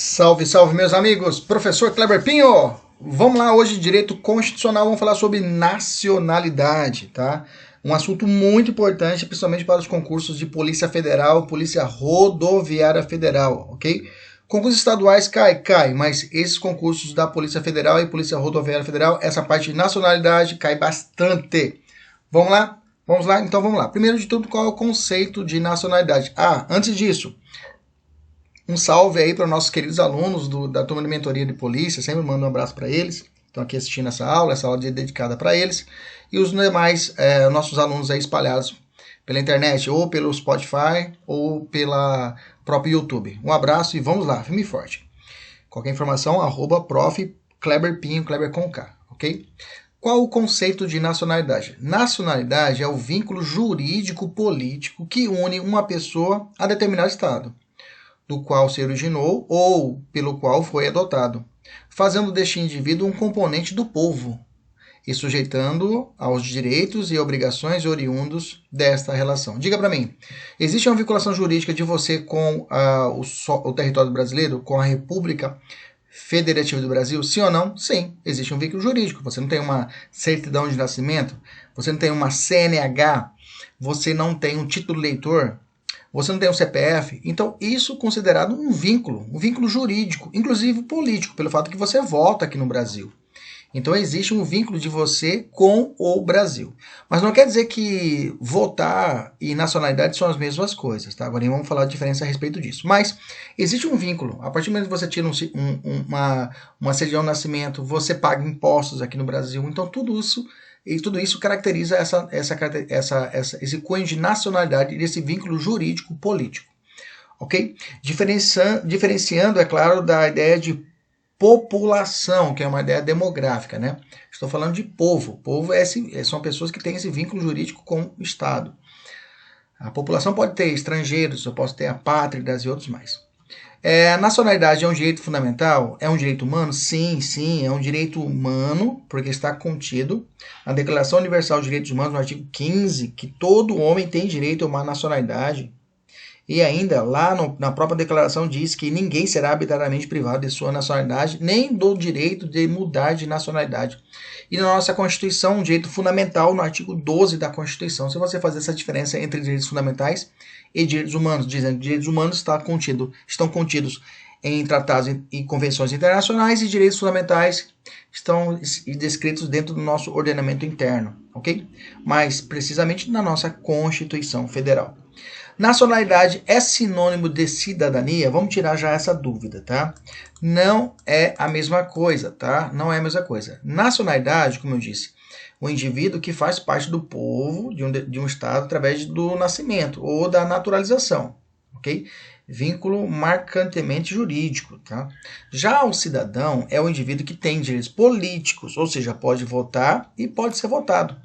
Salve, salve, meus amigos! Professor Kleber Pinho! Vamos lá, hoje, direito constitucional, vamos falar sobre nacionalidade, tá? Um assunto muito importante, principalmente para os concursos de Polícia Federal, Polícia Rodoviária Federal, ok? Concursos estaduais cai, mas esses concursos da Polícia Federal e Polícia Rodoviária Federal, essa parte de nacionalidade cai bastante. Vamos lá? Vamos lá? Então vamos lá. Primeiro de tudo, qual é o conceito de nacionalidade? Antes disso, um salve aí para nossos queridos alunos da turma de mentoria de polícia, sempre mando um abraço para eles. Estão aqui assistindo essa aula é dedicada para eles. E os demais nossos alunos aí espalhados pela internet, ou pelo Spotify, ou pela própria YouTube. Um abraço e vamos lá, firme e forte. Qualquer informação, @prof. Kleber Pinho, Kleber com K, ok? Qual o conceito de nacionalidade? Nacionalidade é o vínculo jurídico-político que une uma pessoa a determinado estado, do qual se originou ou pelo qual foi adotado, fazendo deste indivíduo um componente do povo e sujeitando-o aos direitos e obrigações oriundos desta relação. Diga para mim, existe uma vinculação jurídica de você com o território brasileiro, com a República Federativa do Brasil? Sim ou não? Sim, existe um vínculo jurídico. Você não tem uma certidão de nascimento, você não tem uma CNH, você não tem um título de eleitor, você não tem um CPF, então isso é considerado um vínculo jurídico, inclusive político, pelo fato que você vota aqui no Brasil. Então existe um vínculo de você com o Brasil. Mas não quer dizer que votar e nacionalidade são as mesmas coisas, tá? Agora vamos falar a diferença a respeito disso. Mas existe um vínculo. A partir do momento que você tira uma certidão de nascimento, você paga impostos aqui no Brasil. Então tudo isso caracteriza esse cunho de nacionalidade e desse vínculo jurídico político. Ok? Diferenciando, é claro, da ideia de população, que é uma ideia demográfica, né? Estou falando de povo. Povo são pessoas que têm esse vínculo jurídico com o Estado. A população pode ter estrangeiros, eu posso ter apátridas e outros mais. A nacionalidade é um direito fundamental? É um direito humano? Sim, é um direito humano, porque está contido na Declaração Universal de Direitos Humanos, no artigo 15, que todo homem tem direito a uma nacionalidade. E ainda, lá na própria declaração diz que ninguém será arbitrariamente privado de sua nacionalidade, nem do direito de mudar de nacionalidade. E na nossa Constituição, um direito fundamental, no artigo 12 da Constituição, se você fazer essa diferença entre direitos fundamentais e direitos humanos, dizendo que direitos humanos estão contidos em tratados e convenções internacionais e direitos fundamentais estão descritos dentro do nosso ordenamento interno, ok? Mas precisamente na nossa Constituição Federal. Nacionalidade é sinônimo de cidadania? Vamos tirar já essa dúvida, tá? Não é a mesma coisa, tá? Não é a mesma coisa. Nacionalidade, como eu disse, o indivíduo que faz parte do povo de um estado através do nascimento ou da naturalização, ok? Vínculo marcantemente jurídico, tá? Já o cidadão é o indivíduo que tem direitos políticos, ou seja, pode votar e pode ser votado.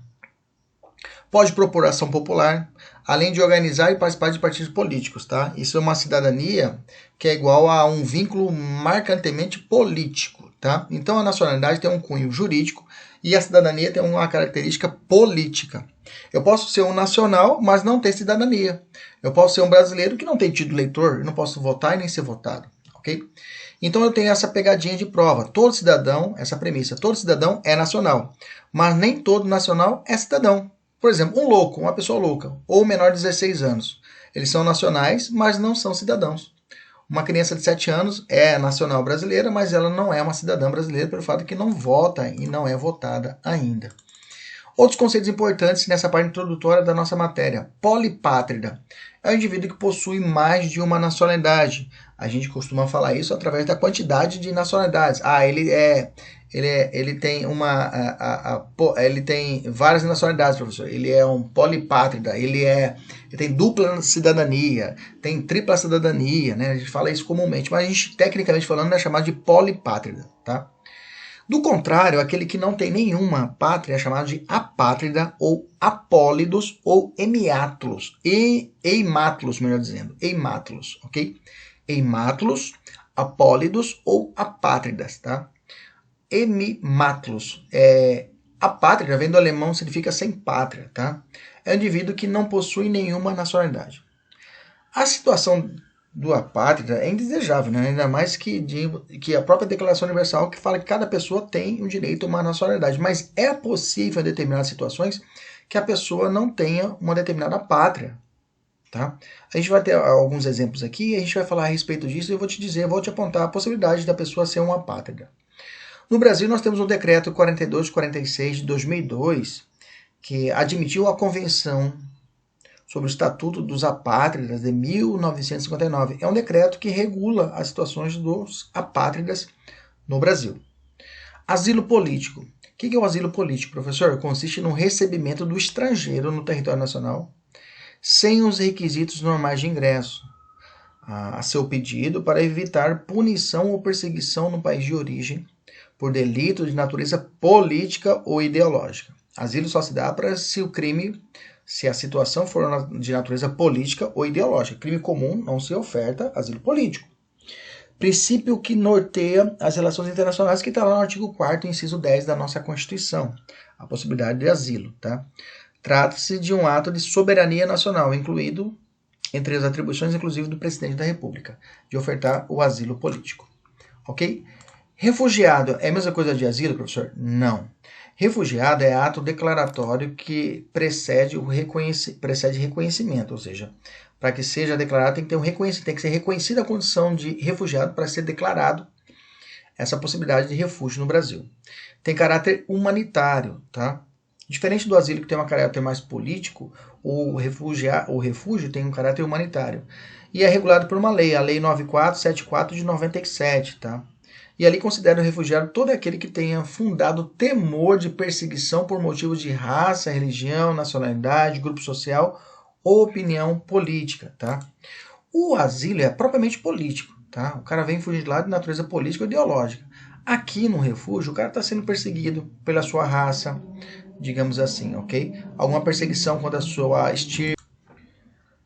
Pode propor ação popular, além de organizar e participar de partidos políticos, tá? Isso é uma cidadania que é igual a um vínculo marcantemente político, tá? Então a nacionalidade tem um cunho jurídico e a cidadania tem uma característica política. Eu posso ser um nacional, mas não ter cidadania. Eu posso ser um brasileiro que não tem título de eleitor, eu não posso votar e nem ser votado, ok? Então eu tenho essa pegadinha de prova. Todo cidadão, essa premissa, todo cidadão é nacional, mas nem todo nacional é cidadão. Por exemplo, um louco, uma pessoa louca, ou menor de 16 anos. Eles são nacionais, mas não são cidadãos. Uma criança de 7 anos é nacional brasileira, mas ela não é uma cidadã brasileira pelo fato de que não vota e não é votada ainda. Outros conceitos importantes nessa parte introdutória da nossa matéria. Polipátrida é o indivíduo que possui mais de uma nacionalidade. A gente costuma falar isso através da quantidade de nacionalidades. Ele tem várias nacionalidades, professor. Ele é um polipátrida, ele tem dupla cidadania, tem tripla cidadania, né? A gente fala isso comumente, mas a gente, tecnicamente falando, é chamado de polipátrida, tá? Do contrário, aquele que não tem nenhuma pátria é chamado de apátrida ou apólidos ou hemiátulos. Eimátulos, melhor dizendo. Eimátulos, ok? Eimátulos, apólidos ou apátridas, tá? Hemimátulos. Apátrida, vem do alemão, significa sem pátria, tá? É um indivíduo que não possui nenhuma nacionalidade. A situação do apátrida é indesejável, né? Ainda mais que a própria Declaração Universal que fala que cada pessoa tem o direito a uma nacionalidade, mas é possível em determinadas situações que a pessoa não tenha uma determinada pátria, tá? A gente vai ter alguns exemplos aqui e a gente vai falar a respeito disso e eu vou te dizer, eu vou te apontar a possibilidade da pessoa ser uma apátrida. No Brasil nós temos o decreto 4246 de 2002, que admitiu a Convenção sobre o Estatuto dos Apátridas de 1959. É um decreto que regula as situações dos apátridas no Brasil. Asilo político. O que é o asilo político, professor? Consiste no recebimento do estrangeiro no território nacional sem os requisitos normais de ingresso a seu pedido para evitar punição ou perseguição no país de origem por delito de natureza política ou ideológica. Asilo só se dá para se a situação for de natureza política ou ideológica. Crime comum não se oferta asilo político. Princípio que norteia as relações internacionais, que está lá no artigo 4º, inciso 10 da nossa Constituição. A possibilidade de asilo, tá? Trata-se de um ato de soberania nacional, incluído entre as atribuições, inclusive, do presidente da República, de ofertar o asilo político. Ok? Refugiado é a mesma coisa de asilo, professor? Não. Refugiado é ato declaratório que precede reconhecimento, ou seja, para que seja declarado tem que ser reconhecida a condição de refugiado para ser declarado essa possibilidade de refúgio no Brasil. Tem caráter humanitário, tá? Diferente do asilo que tem um caráter mais político, o refúgio tem um caráter humanitário e é regulado por uma lei, a Lei 9474 de 97, tá? E ali considera o refugiado todo aquele que tenha fundado temor de perseguição por motivos de raça, religião, nacionalidade, grupo social ou opinião política, tá? O asilo é propriamente político, tá? O cara vem fugir de lá de natureza política ou ideológica. Aqui no refúgio, o cara está sendo perseguido pela sua raça, digamos assim, ok? Alguma perseguição contra a sua estirpe,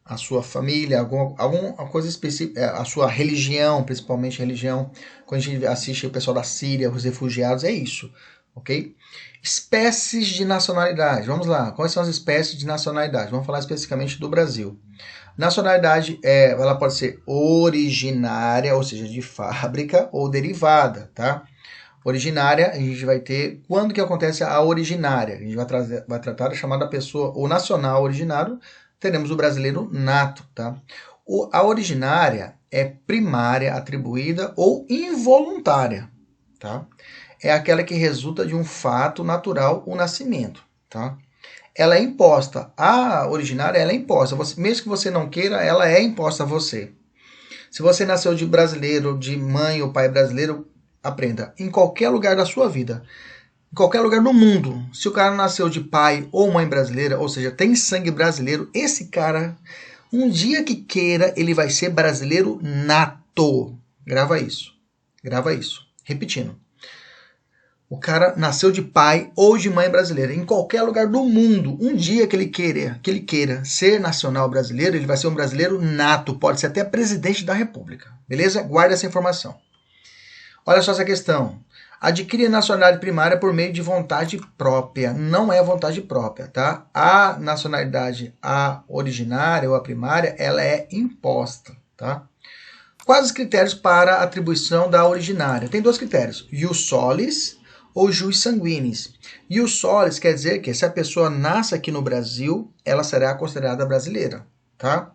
a sua família, alguma coisa específica, a sua religião, principalmente religião. Quando a gente assiste o pessoal da Síria, os refugiados, é isso, ok? Espécies de nacionalidade. Vamos lá, quais são as espécies de nacionalidade? Vamos falar especificamente do Brasil. Nacionalidade, ela pode ser originária, ou seja, de fábrica, ou derivada, tá? Originária, a gente vai ter, quando que acontece a originária? A gente vai tratar da chamada pessoa, o nacional originário, teremos o brasileiro nato, tá? A originária é primária, atribuída ou involuntária, tá? É aquela que resulta de um fato natural, o nascimento, tá? Ela é imposta. A originária, ela é imposta. Mesmo que você não queira, ela é imposta a você. Se você nasceu de brasileiro, de mãe ou pai brasileiro, aprenda, em qualquer lugar da sua vida, em qualquer lugar do mundo, se o cara nasceu de pai ou mãe brasileira, ou seja, tem sangue brasileiro, esse cara, um dia que queira, ele vai ser brasileiro nato. Grava isso. Grava isso. Repetindo. O cara nasceu de pai ou de mãe brasileira. Em qualquer lugar do mundo, um dia que ele queira ser nacional brasileiro, ele vai ser um brasileiro nato. Pode ser até presidente da República. Beleza? Guarda essa informação. Olha só essa questão. Adquire nacionalidade primária por meio de vontade própria. Não é vontade própria, tá? A nacionalidade, a originária ou a primária, ela é imposta, tá? Quais os critérios para a atribuição da originária? Tem dois critérios, ius solis ou jus sanguinis. Ius solis quer dizer que se a pessoa nasce aqui no Brasil, ela será considerada brasileira, tá?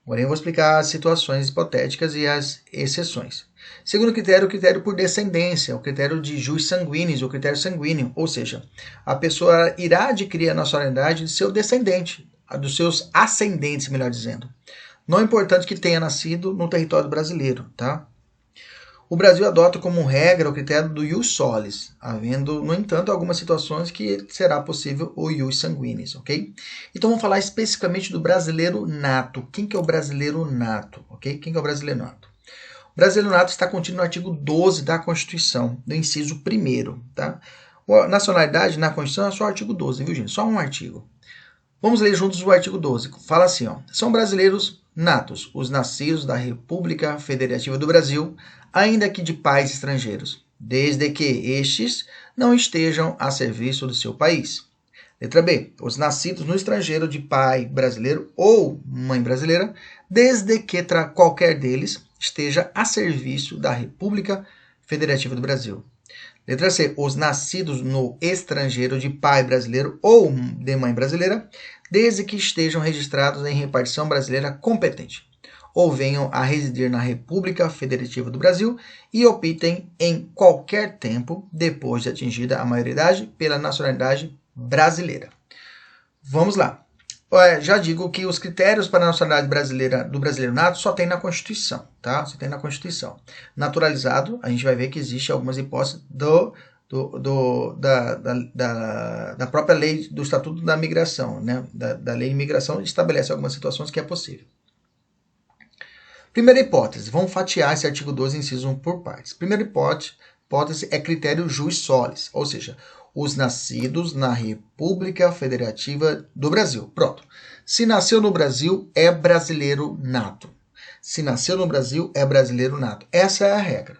Agora eu vou explicar as situações hipotéticas e as exceções. Segundo critério, o critério por descendência, o critério de jus sanguinis, o critério sanguíneo, ou seja, a pessoa irá adquirir a nacionalidade de seu descendente, dos seus ascendentes, melhor dizendo. Não é importante que tenha nascido no território brasileiro, tá? O Brasil adota como regra o critério do ius solis, havendo, no entanto, algumas situações que será possível o ius sanguinis, ok? Então vamos falar especificamente do brasileiro nato. Quem que é o brasileiro nato, ok? Quem que é o brasileiro nato? O brasileiro nato está contido no artigo 12 da Constituição, do inciso 1º, tá? A nacionalidade na Constituição é só o artigo 12, viu, gente? Só um artigo. Vamos ler juntos o artigo 12. Fala assim, ó. São brasileiros natos, os nascidos da República Federativa do Brasil, ainda que de pais estrangeiros, desde que estes não estejam a serviço do seu país. Letra B. Os nascidos no estrangeiro de pai brasileiro ou mãe brasileira, desde que qualquer deles esteja a serviço da República Federativa do Brasil. Letra C. Os nascidos no estrangeiro de pai brasileiro ou de mãe brasileira, desde que estejam registrados em repartição brasileira competente, ou venham a residir na República Federativa do Brasil e optem em qualquer tempo, depois de atingida a maioridade, pela nacionalidade brasileira. Vamos lá. Já digo que os critérios para a nacionalidade brasileira do brasileiro nato só tem na Constituição, tá? Só tem na Constituição. Naturalizado, a gente vai ver que existe algumas hipóteses da própria lei do Estatuto da Migração, né? Da lei de imigração estabelece algumas situações que é possível. Primeira hipótese, vamos fatiar esse artigo 12, inciso 1 por partes. Primeira hipótese é critério jus solis, ou seja, os nascidos na República Federativa do Brasil. Pronto. Se nasceu no Brasil, é brasileiro nato. Se nasceu no Brasil, é brasileiro nato. Essa é a regra.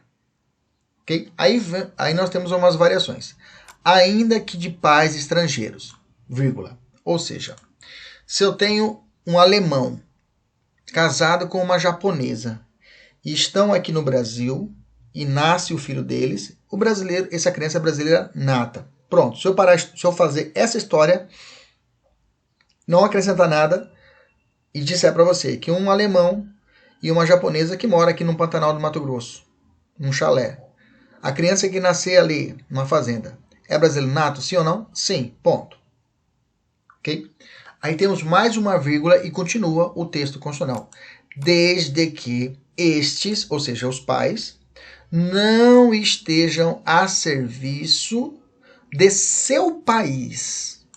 Okay? Aí nós temos umas variações. Ainda que de pais estrangeiros, vírgula. Ou seja, se eu tenho um alemão casado com uma japonesa e estão aqui no Brasil e nasce o filho deles, essa criança é brasileira nata. Pronto, se eu fazer essa história, não acrescentar nada e disser para você que um alemão e uma japonesa que mora aqui no Pantanal do Mato Grosso, num chalé, a criança que nascer ali, numa fazenda, é brasileiro nato, sim ou não? Sim, ponto. Ok? Aí temos mais uma vírgula e continua o texto constitucional. Desde que estes, ou seja, os pais, não estejam a serviço de seu país.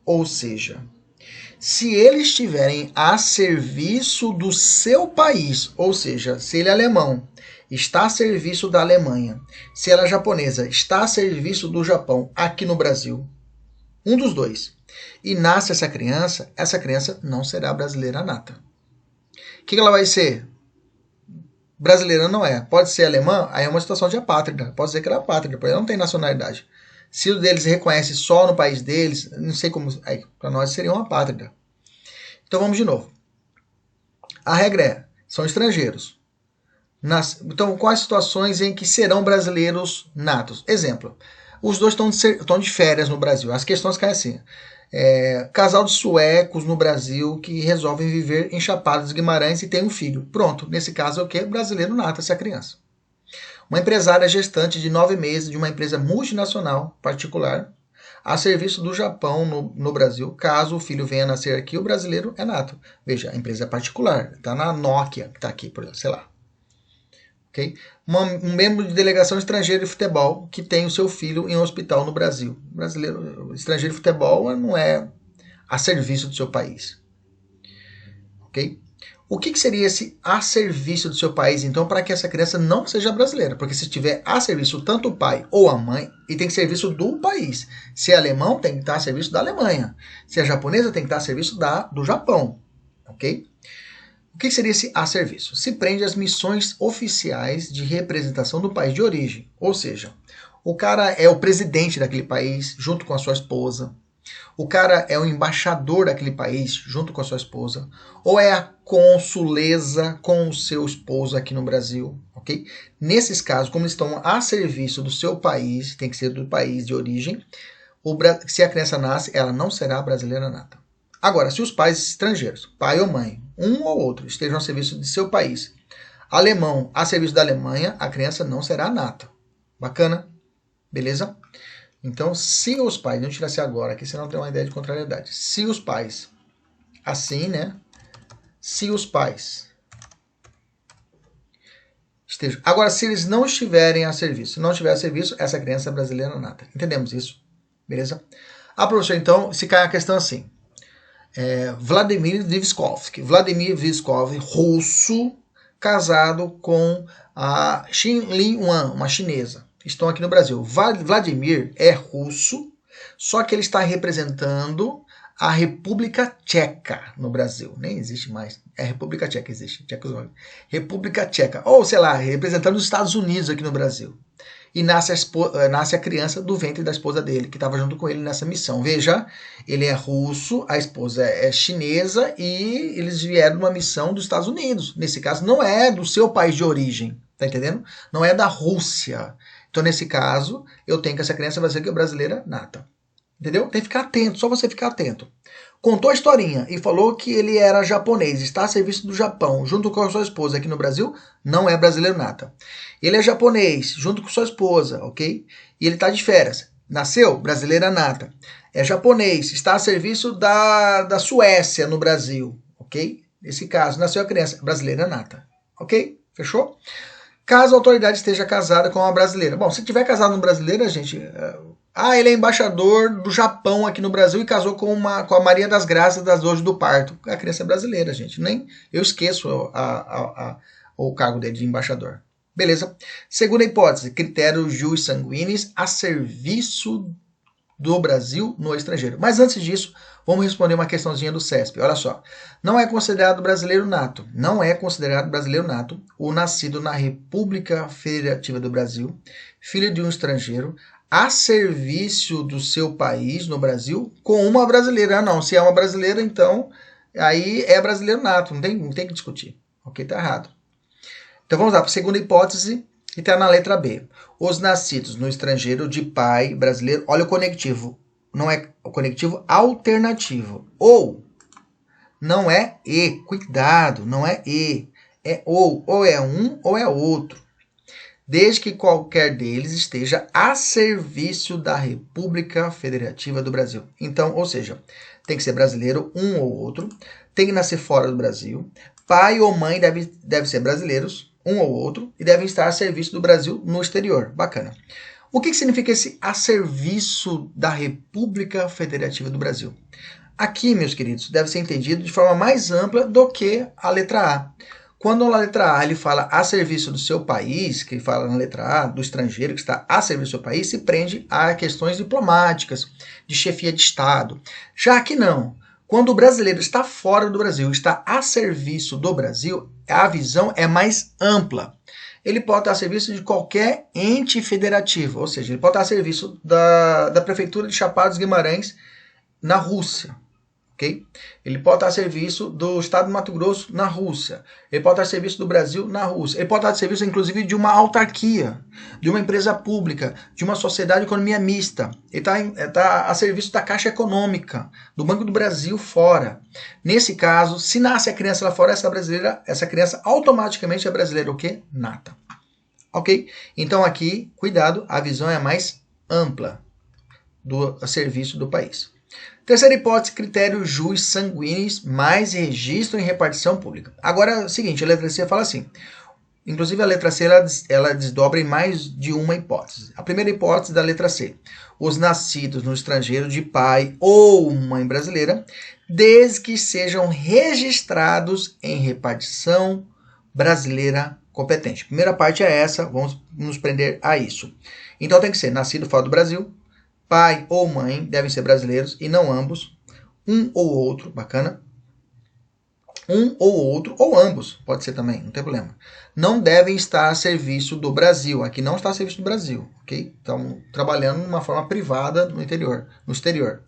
Ou seja, se eles estiverem a serviço do seu país, ou seja, se ele é alemão, está a serviço da Alemanha, se ela é japonesa, está a serviço do Japão aqui no Brasil, um dos dois, e nasce essa criança não será brasileira nata. O que ela vai ser? Brasileira não é. Pode ser alemã, aí é uma situação de apátrida. Pode ser que ela é apátrida, porque ela não tem nacionalidade. Se o deles reconhece só no país deles, não sei como. Para nós seria uma apátrida. Então vamos de novo. A regra são estrangeiros. Então, quais situações em que serão brasileiros natos? Exemplo, os dois estão de férias no Brasil. As questões caem assim. Casal de suecos no Brasil que resolvem viver em Chapada dos Guimarães e tem um filho. Pronto, nesse caso é o quê? Brasileiro nato essa criança. Uma empresária gestante de 9 meses de uma empresa multinacional particular a serviço do Japão no Brasil. Caso o filho venha a nascer aqui, o brasileiro é nato. Veja, a empresa é particular, está na Nokia, que está aqui, por exemplo, sei lá. Okay? Um membro de delegação estrangeira de futebol que tem o seu filho em um hospital no Brasil. Estrangeiro de futebol não é a serviço do seu país. Ok? O que seria esse a serviço do seu país, então, para que essa criança não seja brasileira? Porque se tiver a serviço tanto o pai ou a mãe, e tem serviço do país. Se é alemão, tem que estar a serviço da Alemanha. Se é japonesa, tem que estar a serviço do Japão. Ok? O que seria esse a serviço? Se prende às missões oficiais de representação do país de origem. Ou seja, o cara é o presidente daquele país junto com a sua esposa. O cara é o embaixador daquele país junto com a sua esposa. Ou é a consulesa com o seu esposo aqui no Brasil. Ok? Nesses casos, como eles estão a serviço do seu país, tem que ser do país de origem, se a criança nasce, ela não será brasileira nata. Agora, se os pais estrangeiros, pai ou mãe, um ou outro, estejam a serviço de seu país, alemão a serviço da Alemanha, a criança não será nata. Bacana? Beleza? Então, se os pais, não tirar-se agora, aqui você não tem uma ideia de contrariedade. Se os pais, assim, né? Se os pais estejam. Agora, se eles não estiverem a serviço, essa criança é brasileira nata. Entendemos isso? Beleza? Professor, então, se cai a questão assim. Vladimir Vygotsky, russo, casado com a Xin Li Wan, uma chinesa. Estão aqui no Brasil. Vladimir é russo, só que ele está representando a República Tcheca no Brasil. Nem existe mais. República Tcheca, existe. República Tcheca. Ou, sei lá, representando os Estados Unidos aqui no Brasil. e nasce a criança do ventre da esposa dele, que estava junto com ele nessa missão. Veja, ele é russo, a esposa é chinesa e eles vieram numa missão dos Estados Unidos. Nesse caso, não é do seu país de origem, tá entendendo? Não é da Rússia. Então, nesse caso, eu tenho que essa criança vai ser brasileira nata. Entendeu? Tem que ficar atento, só você ficar atento. Contou a historinha e falou que ele era japonês, está a serviço do Japão, junto com a sua esposa aqui no Brasil, não é brasileiro nata. Ele é japonês, junto com sua esposa, ok? E ele está de férias. Nasceu brasileira nata. É japonês, está a serviço da Suécia no Brasil, ok? Nesse caso, nasceu a criança brasileira nata, ok? Fechou? Caso a autoridade esteja casada com uma brasileira. Bom, se tiver casado com uma brasileira, gente... ele é embaixador do Japão aqui no Brasil e casou com a Maria das Graças das Dores do Parto. A criança é brasileira, gente. Nem eu esqueço o cargo dele de embaixador. Beleza? Segunda hipótese, critério jus sanguinis a serviço do Brasil no estrangeiro. Mas antes disso, vamos responder uma questãozinha do CESP. Olha só. Não é considerado brasileiro nato. Não é considerado brasileiro nato o nascido na República Federativa do Brasil, filho de um estrangeiro, a serviço do seu país no Brasil com uma brasileira. Não, se é uma brasileira, então aí é brasileiro nato. Não tem que discutir. Ok? Tá errado. Então vamos lá para a segunda hipótese, que está na letra B. Os nascidos no estrangeiro de pai brasileiro. Olha o conectivo. Não é o conectivo alternativo. Ou. Não é e. Cuidado, não é e. É ou. Ou é um ou é outro. Desde que qualquer deles esteja a serviço da República Federativa do Brasil. Então, ou seja, tem que ser brasileiro, um ou outro, tem que nascer fora do Brasil, pai ou mãe deve ser brasileiros, um ou outro, e devem estar a serviço do Brasil no exterior. Bacana. O que significa esse a serviço da República Federativa do Brasil? Aqui, meus queridos, deve ser entendido de forma mais ampla do que a letra A. Quando na letra A ele fala a serviço do seu país, que fala na letra A do estrangeiro que está a serviço do seu país, se prende a questões diplomáticas, de chefia de Estado. Já que não, quando o brasileiro está fora do Brasil, está a serviço do Brasil, a visão é mais ampla. Ele pode estar a serviço de qualquer ente federativo, ou seja, ele pode estar a serviço da Prefeitura de Chapada dos Guimarães na Rússia. Okay? Ele pode estar a serviço do Estado do Mato Grosso na Rússia. Ele pode estar a serviço do Brasil na Rússia. Ele pode estar a serviço, inclusive, de uma autarquia, de uma empresa pública, de uma sociedade de economia mista. Ele está a serviço da Caixa Econômica, do Banco do Brasil fora. Nesse caso, se nasce a criança lá fora, essa criança automaticamente é brasileira, o quê? Nata. Ok? Então aqui, cuidado, a visão é mais ampla do serviço do país. Terceira hipótese, critério jus sanguinis mais registro em repartição pública. Agora é o seguinte, a letra C fala assim, inclusive a letra C ela desdobra em mais de uma hipótese. A primeira hipótese da letra C, os nascidos no estrangeiro de pai ou mãe brasileira, desde que sejam registrados em repartição brasileira competente. Primeira parte é essa, vamos nos prender a isso. Então tem que ser nascido fora do Brasil, pai ou mãe devem ser brasileiros e não ambos, um ou outro, bacana. Um ou outro, ou ambos, pode ser também, não tem problema. Não devem estar a serviço do Brasil, aqui não está a serviço do Brasil, ok? Estão trabalhando de uma forma privada no exterior.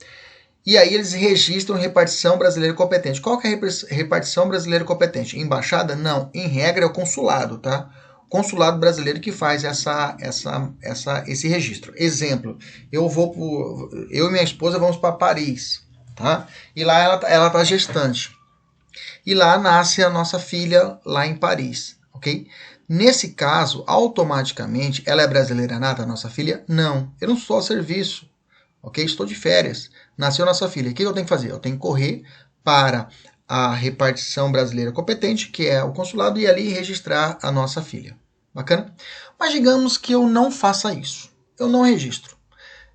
E aí eles registram repartição brasileira competente. Qual que é a repartição brasileira competente? Embaixada? Não, em regra é o consulado, tá? Consulado brasileiro que faz esse registro. Exemplo, eu e minha esposa vamos para Paris, tá? E lá ela tá gestante. E lá nasce a nossa filha lá em Paris, ok? Nesse caso, automaticamente, ela é brasileira nata, a nossa filha? Não, eu não sou a serviço, ok? Estou de férias, nasceu nossa filha. O que eu tenho que fazer? Eu tenho que correr para a repartição brasileira competente, que é o consulado, e ali registrar a nossa filha. Bacana? Mas digamos que eu não faça isso. Eu não registro.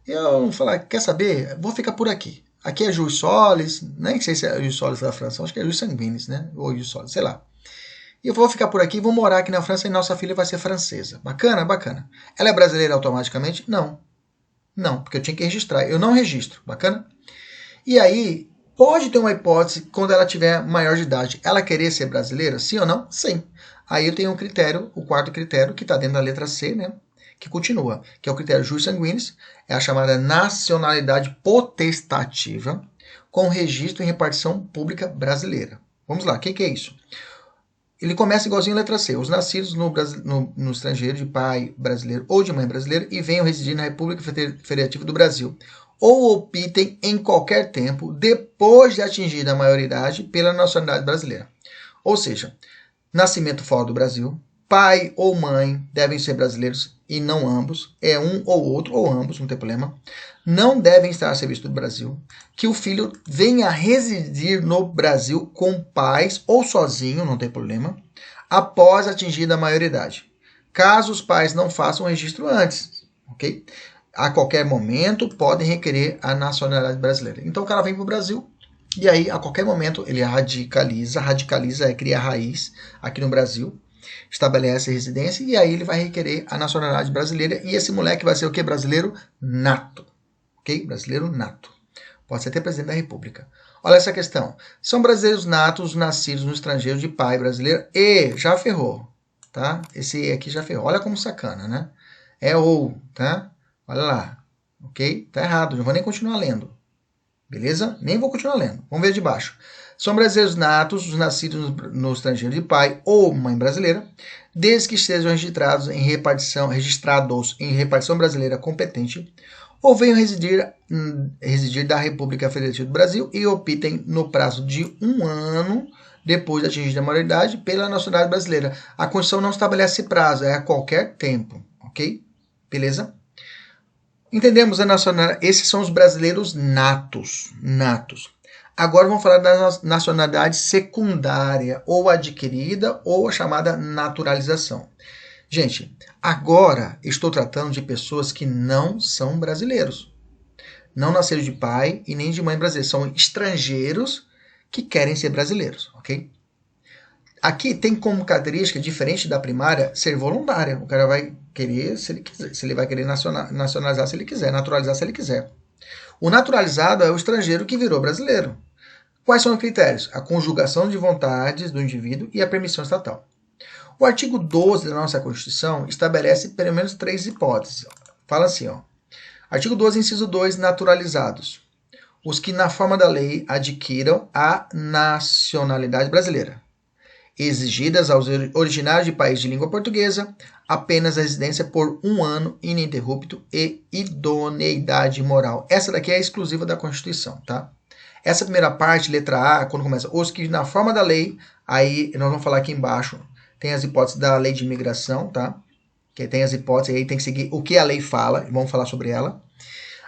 Eu falar, quer saber? Vou ficar por aqui. Aqui é jus solis, nem sei se é jus solis da França, acho que é jus sanguinis, né? Ou jus solis, sei lá. E eu vou ficar por aqui, vou morar aqui na França e nossa filha vai ser francesa. Bacana, bacana. Ela é brasileira automaticamente? Não. Não, porque eu tinha que registrar. Eu não registro. Bacana? E aí, pode ter uma hipótese, quando ela tiver maior de idade, ela querer ser brasileira? Sim ou não? Sim. Aí eu tenho um critério, o quarto critério, que está dentro da letra C, né? que continua, que é o critério jus sanguinis, é a chamada nacionalidade potestativa, com registro em repartição pública brasileira. Vamos lá, o que é isso? Ele começa igualzinho a letra C. Os nascidos no estrangeiro de pai brasileiro ou de mãe brasileira e venham residir na República Federativa do Brasil ou optem em qualquer tempo, depois de atingida a maioridade, pela nacionalidade brasileira. Ou seja, nascimento fora do Brasil, pai ou mãe devem ser brasileiros e não ambos, é um ou outro, ou ambos, não tem problema. Não devem estar a serviço do Brasil, que o filho venha residir no Brasil com pais ou sozinho, não tem problema, após atingida a maioridade. Caso os pais não façam o registro antes, ok? A qualquer momento podem requerer a nacionalidade brasileira. Então o cara vem para o Brasil e aí a qualquer momento ele radicaliza é criar raiz aqui no Brasil, estabelece residência e aí ele vai requerer a nacionalidade brasileira e esse moleque vai ser o que? Brasileiro nato. Ok? Brasileiro nato. Pode ser até presidente da República. Olha essa questão. São brasileiros natos nascidos no estrangeiro de pai brasileiro e já ferrou, tá? Esse aqui já ferrou. Olha como sacana, né? É ou, tá? Olha lá. Ok? Tá errado. Não vou nem continuar lendo. Beleza? Nem vou continuar lendo. Vamos ver de baixo. São brasileiros natos, os nascidos no estrangeiro de pai ou mãe brasileira, desde que estejam registrados em repartição brasileira competente, ou venham residir da República Federativa do Brasil e optem no prazo de 1 ano depois de atingir a maioridade pela nacionalidade brasileira. A Constituição não estabelece prazo, é a qualquer tempo, ok? Beleza? Entendemos a nacionalidade. Esses são os brasileiros natos. Agora vamos falar da nacionalidade secundária, ou adquirida, ou a chamada naturalização. Gente, agora estou tratando de pessoas que não são brasileiros. Não nasceram de pai e nem de mãe brasileira. São estrangeiros que querem ser brasileiros, ok? Aqui tem como característica, diferente da primária, ser voluntária. O cara vai querer, se ele quiser. Se ele vai querer nacionalizar se ele quiser, naturalizar se ele quiser. O naturalizado é o estrangeiro que virou brasileiro. Quais são os critérios? A conjugação de vontades do indivíduo e a permissão estatal. O artigo 12 da nossa Constituição estabelece pelo menos 3 hipóteses. Fala assim, ó. Artigo 12, inciso 2, naturalizados. Os que na forma da lei adquiram a nacionalidade brasileira. Exigidas aos originários de país de língua portuguesa, apenas a residência por 1 ano ininterrupto e idoneidade moral. Essa daqui é exclusiva da Constituição, tá? Essa primeira parte, letra A, quando começa, os que na forma da lei, aí nós vamos falar aqui embaixo, tem as hipóteses da lei de imigração, tá? Que tem as hipóteses, aí tem que seguir o que a lei fala, vamos falar sobre ela.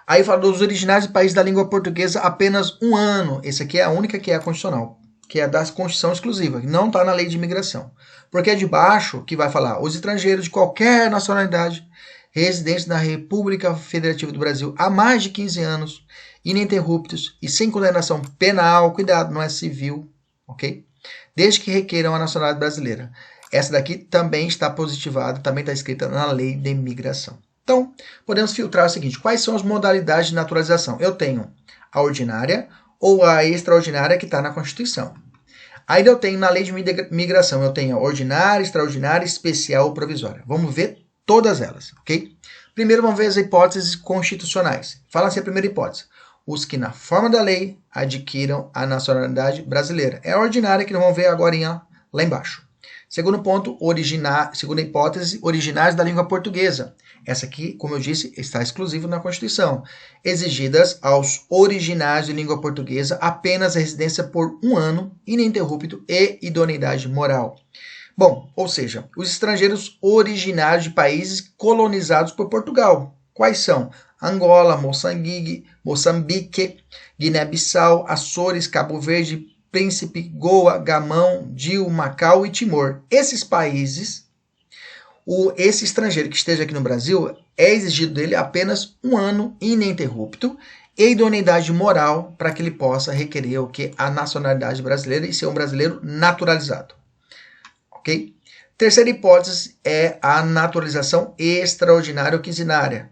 Aí fala dos originários de país da língua portuguesa, apenas 1 ano. Essa aqui é a única que é a constitucional, que é a da Constituição exclusiva, que não está na lei de imigração. Porque é de baixo que vai falar os estrangeiros de qualquer nacionalidade residentes na República Federativa do Brasil há mais de 15 anos, ininterruptos e sem condenação penal, cuidado, não é civil, ok? Desde que requeram a nacionalidade brasileira. Essa daqui também está positivada, também está escrita na lei de imigração. Então, podemos filtrar o seguinte, quais são as modalidades de naturalização? Eu tenho a ordinária ou a extraordinária que está na Constituição. Aí eu tenho na lei de imigração, eu tenho a ordinária, extraordinária, especial ou provisória. Vamos ver todas elas, ok? Primeiro vamos ver as hipóteses constitucionais. Fala assim a primeira hipótese. Os que na forma da lei adquiram a nacionalidade brasileira. É a ordinária que nós vamos ver agora lá embaixo. Segundo ponto, segunda hipótese, originários da língua portuguesa. Essa aqui, como eu disse, está exclusiva na Constituição. Exigidas aos originários de língua portuguesa apenas a residência por 1 ano, ininterrupto e idoneidade moral. Bom, ou seja, os estrangeiros originários de países colonizados por Portugal. Quais são? Angola, Moçambique, Guiné-Bissau, Açores, Cabo Verde, Príncipe, Goa, Gamão, Dil, Macau e Timor. Esses países, esse estrangeiro que esteja aqui no Brasil, é exigido dele apenas 1 ano ininterrupto e idoneidade moral para que ele possa requerer o que? A nacionalidade brasileira e ser um brasileiro naturalizado. Ok? Terceira hipótese é a naturalização extraordinária ou quinzenária,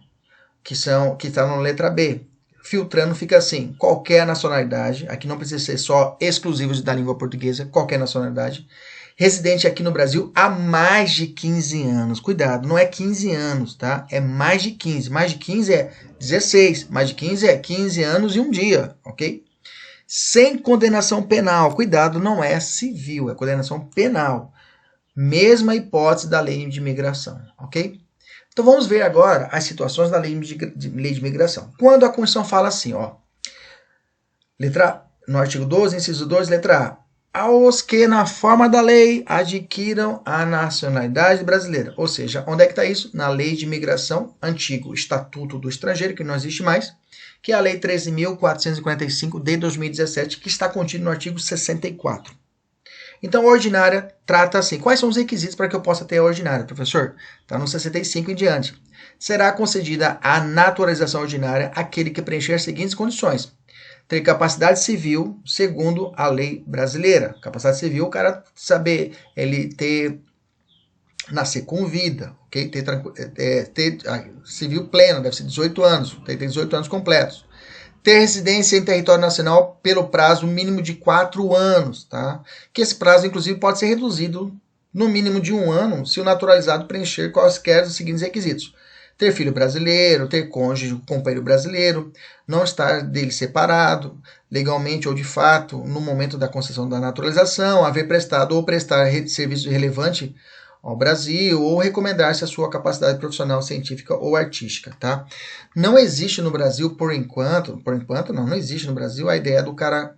que está na letra B. Filtrando fica assim, qualquer nacionalidade, aqui não precisa ser só exclusivo da língua portuguesa, qualquer nacionalidade, residente aqui no Brasil há mais de 15 anos. Cuidado, não é 15 anos, tá? É mais de 15. Mais de 15 é 16. Mais de 15 é 15 anos e um dia, ok? Sem condenação penal. Cuidado, não é civil, é condenação penal. Mesma hipótese da lei de imigração, ok? Então vamos ver agora as situações da lei de imigração. Quando a Constituição fala assim, ó, letra A, no artigo 12, inciso 2, letra A, aos que na forma da lei adquiram a nacionalidade brasileira. Ou seja, onde é que está isso? Na lei de imigração, antigo Estatuto do Estrangeiro, que não existe mais, que é a lei 13.445 de 2017, que está contido no artigo 64. Então, a ordinária trata assim. Quais são os requisitos para que eu possa ter a ordinária, professor? Está no 65 em diante. Será concedida a naturalização ordinária àquele que preencher as seguintes condições: ter capacidade civil segundo a lei brasileira. Capacidade civil, o cara saber, ele nascer com vida, ok? Ter civil pleno, deve ser 18 anos, tem que ter 18 anos completos. Ter residência em território nacional pelo prazo mínimo de 4 anos, tá? Que esse prazo, inclusive, pode ser reduzido no mínimo de 1 ano se o naturalizado preencher quaisquer dos seguintes requisitos: ter filho brasileiro, ter cônjuge, companheiro brasileiro, não estar dele separado, legalmente ou de fato, no momento da concessão da naturalização, haver prestado ou prestar serviço relevante ao Brasil, ou recomendar-se a sua capacidade profissional, científica ou artística, tá? Não existe no Brasil, por enquanto não existe no Brasil a ideia do cara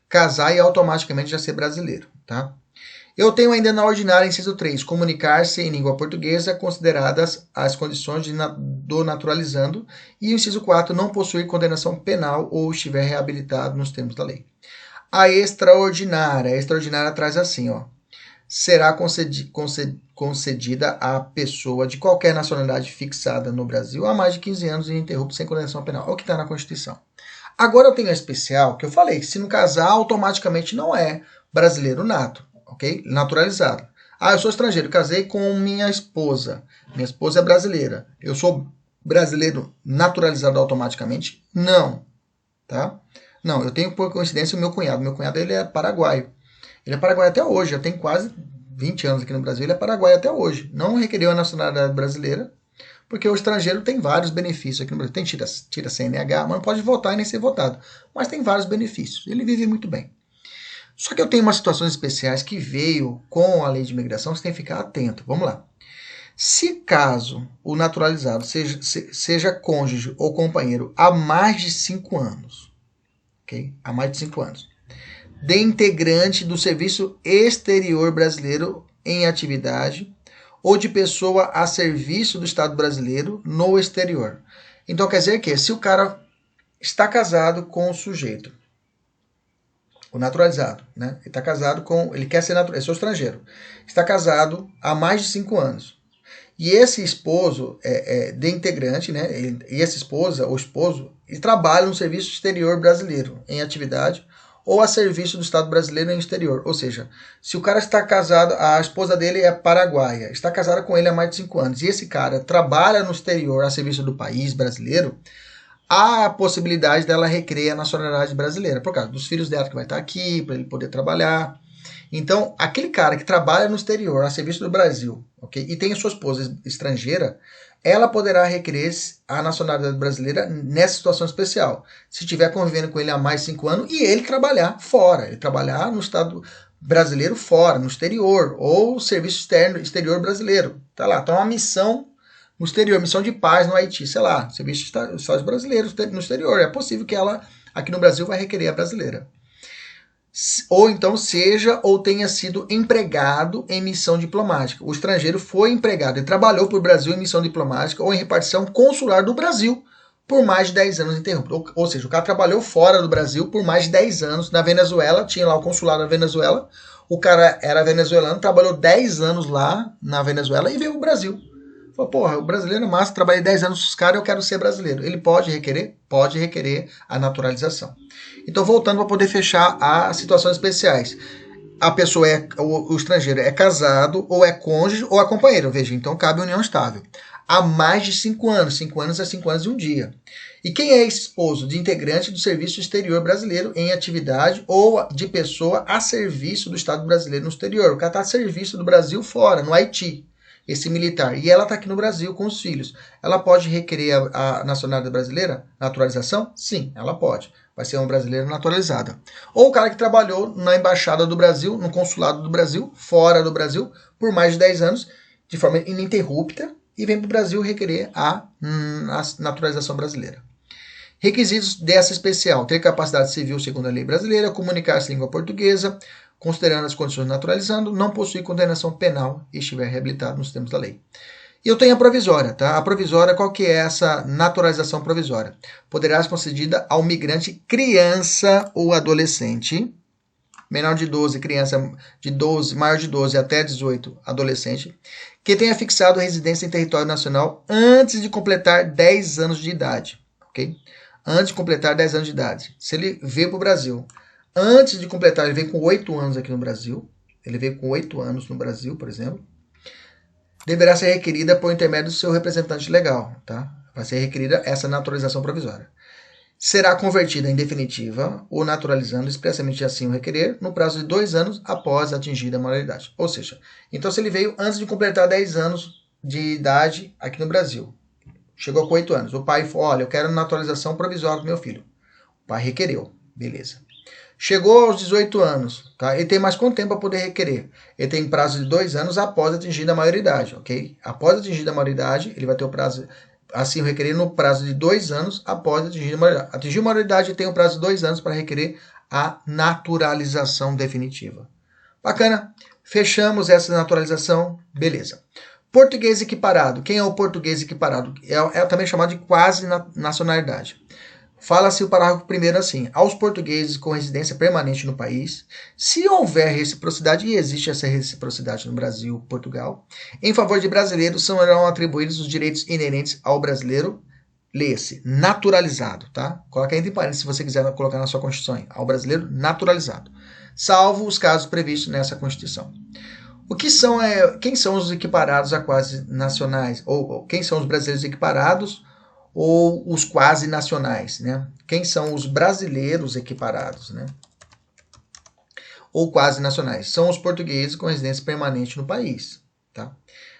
casar e automaticamente já ser brasileiro, tá? Eu tenho ainda na ordinária, inciso 3, comunicar-se em língua portuguesa, consideradas as condições do naturalizando, e o inciso 4, não possuir condenação penal ou estiver reabilitado nos termos da lei. A extraordinária traz assim, ó: será concedida à pessoa de qualquer nacionalidade fixada no Brasil há mais de 15 anos e ininterrupto sem condenação penal. É o que está na Constituição. Agora eu tenho a especial, que eu falei, se não casar, automaticamente não é brasileiro nato, ok? Naturalizado. Ah, eu sou estrangeiro, casei com minha esposa. Minha esposa é brasileira. Eu sou brasileiro naturalizado automaticamente? Não, tá? Não, eu tenho por coincidência o meu cunhado. Meu cunhado, ele é paraguaio. Ele é paraguaio até hoje, já tem quase 20 anos aqui no Brasil, ele é paraguaio até hoje. Não requeriu a nacionalidade brasileira, porque o estrangeiro tem vários benefícios aqui no Brasil. Tira CNH, mas não pode votar e nem ser votado. Mas tem vários benefícios. Ele vive muito bem. Só que eu tenho umas situações especiais que veio com a lei de imigração, você tem que ficar atento. Vamos lá. Se caso o naturalizado seja cônjuge ou companheiro há mais de 5 anos, ok? Há mais de 5 anos. De integrante do Serviço Exterior Brasileiro em atividade ou de pessoa a serviço do Estado brasileiro no exterior. Então quer dizer que se o cara está casado com o sujeito, o naturalizado, né? Ele está casado com, ele quer ser naturalizado, é estrangeiro, está casado há mais de 5 anos. E esse esposo é de integrante, né? E essa esposa ou esposo, ele trabalha no Serviço Exterior Brasileiro em atividade ou a serviço do Estado brasileiro no exterior. Ou seja, se o cara está casado, a esposa dele é paraguaia, está casada com ele há mais de 5 anos, e esse cara trabalha no exterior a serviço do país brasileiro, há a possibilidade dela requerer a nacionalidade brasileira, por causa dos filhos dela que vai estar aqui, para ele poder trabalhar. Então, aquele cara que trabalha no exterior a serviço do Brasil, ok, e tem a sua esposa estrangeira, ela poderá requerer a nacionalidade brasileira nessa situação especial. Se estiver convivendo com ele há mais de 5 anos e ele trabalhar fora, ele trabalhar no Estado brasileiro fora, no exterior, ou serviço exterior brasileiro. Tá lá, tá uma missão no exterior, missão de paz no Haiti, sei lá, serviço dos Estados brasileiros no exterior. É possível que ela, aqui no Brasil, vai requerer a brasileira. Ou então seja ou tenha sido empregado em missão diplomática. O estrangeiro foi empregado e trabalhou para o Brasil em missão diplomática ou em repartição consular do Brasil por mais de 10 anos ininterruptos. Ou seja, o cara trabalhou fora do Brasil por mais de 10 anos. Na Venezuela, tinha lá o consulado da Venezuela, o cara era venezuelano, trabalhou 10 anos lá na Venezuela e veio para o Brasil. Falou, porra, o brasileiro é massa, trabalhei 10 anos com os caras, eu quero ser brasileiro. Ele pode requerer? Pode requerer a naturalização. Então, voltando para poder fechar as situações especiais. a pessoa o estrangeiro é casado, ou é cônjuge, ou é companheiro. Veja, então cabe união estável. Há mais de 5 anos. 5 anos é 5 anos e um dia. E quem é esposo de integrante do Serviço Exterior Brasileiro em atividade ou de pessoa a serviço do Estado brasileiro no exterior? O cara está a serviço do Brasil fora, no Haiti, esse militar. E ela está aqui no Brasil com os filhos. Ela pode requerer a nacionalidade brasileira? Naturalização? Sim, ela pode. Vai ser uma brasileira naturalizada. Ou o cara que trabalhou na Embaixada do Brasil, no Consulado do Brasil, fora do Brasil, por mais de 10 anos, de forma ininterrupta, e vem para o Brasil requerer a naturalização brasileira. Requisitos dessa especial: ter capacidade civil segundo a lei brasileira, comunicar-se em língua portuguesa, considerando as condições naturalizando, não possuir condenação penal e estiver reabilitado nos termos da lei. E eu tenho a provisória, tá? A provisória, qual que é essa naturalização provisória? Poderá ser concedida ao migrante criança ou adolescente, menor de 12, criança de 12, maior de 12 até 18, adolescente, que tenha fixado residência em território nacional antes de completar 10 anos de idade, ok? Antes de completar 10 anos de idade. Se ele veio para o Brasil, antes de completar, ele veio com 8 anos aqui no Brasil, ele veio com 8 anos no Brasil, por exemplo, deverá ser requerida por intermédio do seu representante legal, tá? Vai ser requerida essa naturalização provisória. Será convertida em definitiva ou naturalizando expressamente assim o requerer no prazo de 2 anos após atingida a maioridade. Ou seja, então se ele veio antes de completar 10 anos de idade aqui no Brasil, chegou com 8 anos, o pai falou, olha, eu quero naturalização provisória do meu filho. O pai requereu, beleza. Chegou aos 18 anos, tá? Ele tem mais quanto tempo para poder requerer? Ele tem prazo de 2 anos após atingida a maioridade, ok? Após atingida a maioridade, ele vai ter o prazo, assim, requerer no prazo de 2 anos após atingir a maioridade. Atingiu a maioridade, ele tem o prazo de 2 anos para requerer a naturalização definitiva. Bacana? Fechamos essa naturalização, beleza. Português equiparado. Quem é o português equiparado? É também chamado de quase nacionalidade. Fala-se o parágrafo primeiro assim: aos portugueses com residência permanente no país, se houver reciprocidade, e existe essa reciprocidade no Brasil e Portugal, em favor de brasileiros serão atribuídos os direitos inerentes ao brasileiro, leia-se, naturalizado, tá? Coloca entre parênteses se você quiser colocar na sua Constituição, ao brasileiro naturalizado, salvo os casos previstos nessa Constituição. Quem são os equiparados a quase nacionais? Ou quem são os brasileiros equiparados ou os quase nacionais, né? Quem são os brasileiros equiparados, né? Ou quase nacionais? São os portugueses com residência permanente no país, tá?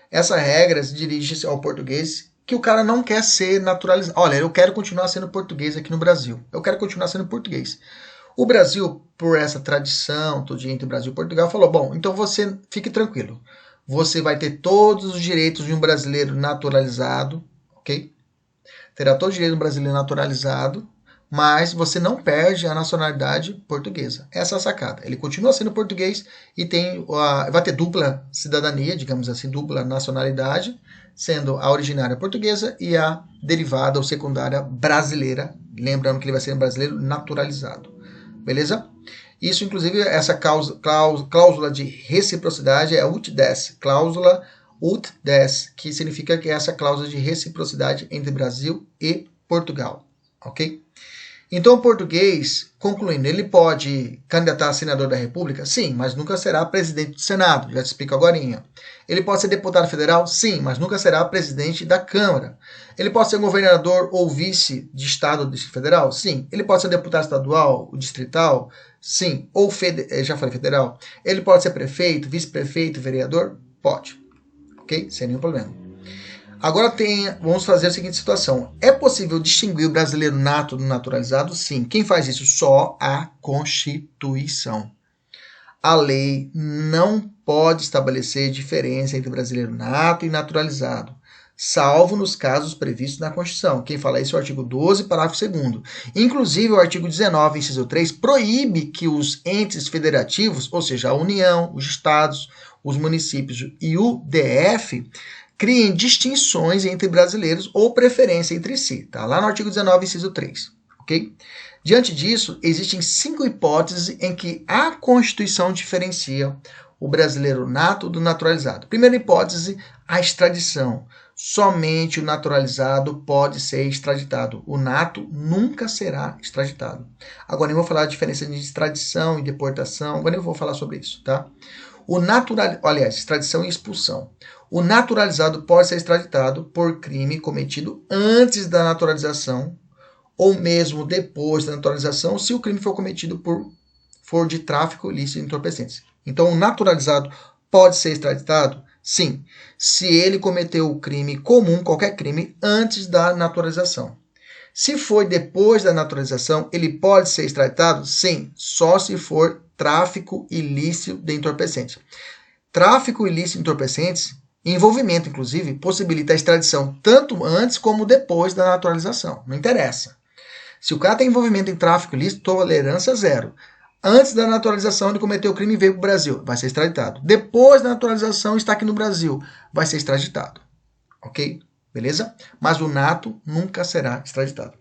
Essa regra se dirige ao português que o cara não quer ser naturalizado. Olha, eu quero continuar sendo português aqui no Brasil. Eu quero continuar sendo português. O Brasil, por essa tradição todo entre Brasil e Portugal, falou, bom, então você fique tranquilo. Você vai ter todos os direitos de um brasileiro naturalizado, ok? Terá todo o direito do brasileiro naturalizado, mas você não perde a nacionalidade portuguesa. Essa é a sacada. Ele continua sendo português e vai ter dupla cidadania, digamos assim, dupla nacionalidade, sendo a originária portuguesa e a derivada ou secundária brasileira, lembrando que ele vai ser um brasileiro naturalizado. Beleza? Isso, inclusive, essa cláusula de reciprocidade é a ut des, cláusula ut des, que significa que é essa cláusula de reciprocidade entre Brasil e Portugal, ok? Então, o português, concluindo, ele pode candidatar a senador da República? Sim, mas nunca será presidente do Senado, já te explico agorinha. Ele pode ser deputado federal? Sim, mas nunca será presidente da Câmara. Ele pode ser governador ou vice de estado ou distrito federal? Sim. Ele pode ser deputado estadual, distrital? Sim. Ou já falei federal. Ele pode ser prefeito, vice-prefeito, vereador? Pode. Ok? Sem nenhum problema. Agora vamos fazer a seguinte situação. É possível distinguir o brasileiro nato do naturalizado? Sim. Quem faz isso? Só a Constituição. A lei não pode estabelecer diferença entre brasileiro nato e naturalizado, salvo nos casos previstos na Constituição. Quem fala isso é o artigo 12, parágrafo 2º. Inclusive, o artigo 19, inciso 3, proíbe que os entes federativos, ou seja, a União, os estados, os municípios e o DF, criem distinções entre brasileiros ou preferência entre si. Tá? Lá no artigo 19, inciso 3. Ok? Diante disso, existem 5 hipóteses em que a Constituição diferencia o brasileiro nato do naturalizado? Primeira hipótese, a extradição. Somente o naturalizado pode ser extraditado. O nato nunca será extraditado. Agora eu vou falar a diferença de extradição e deportação. Agora eu vou falar sobre isso, tá? Extradição e expulsão. O naturalizado pode ser extraditado por crime cometido antes da naturalização ou mesmo depois da naturalização, se o crime for cometido for de tráfico ilícito de entorpecentes. Então, o naturalizado pode ser extraditado? Sim, se ele cometeu o crime comum, qualquer crime, antes da naturalização. Se foi depois da naturalização, ele pode ser extraditado? Sim, só se for tráfico ilícito de entorpecentes. Tráfico ilícito de entorpecentes, envolvimento, inclusive, possibilita a extradição tanto antes como depois da naturalização. Não interessa. Se o cara tem envolvimento em tráfico ilícito, tolerância zero. Antes da naturalização, ele cometeu o crime e veio para o Brasil, vai ser extraditado. Depois da naturalização, está aqui no Brasil, vai ser extraditado. Ok? Beleza? Mas o nato nunca será extraditado.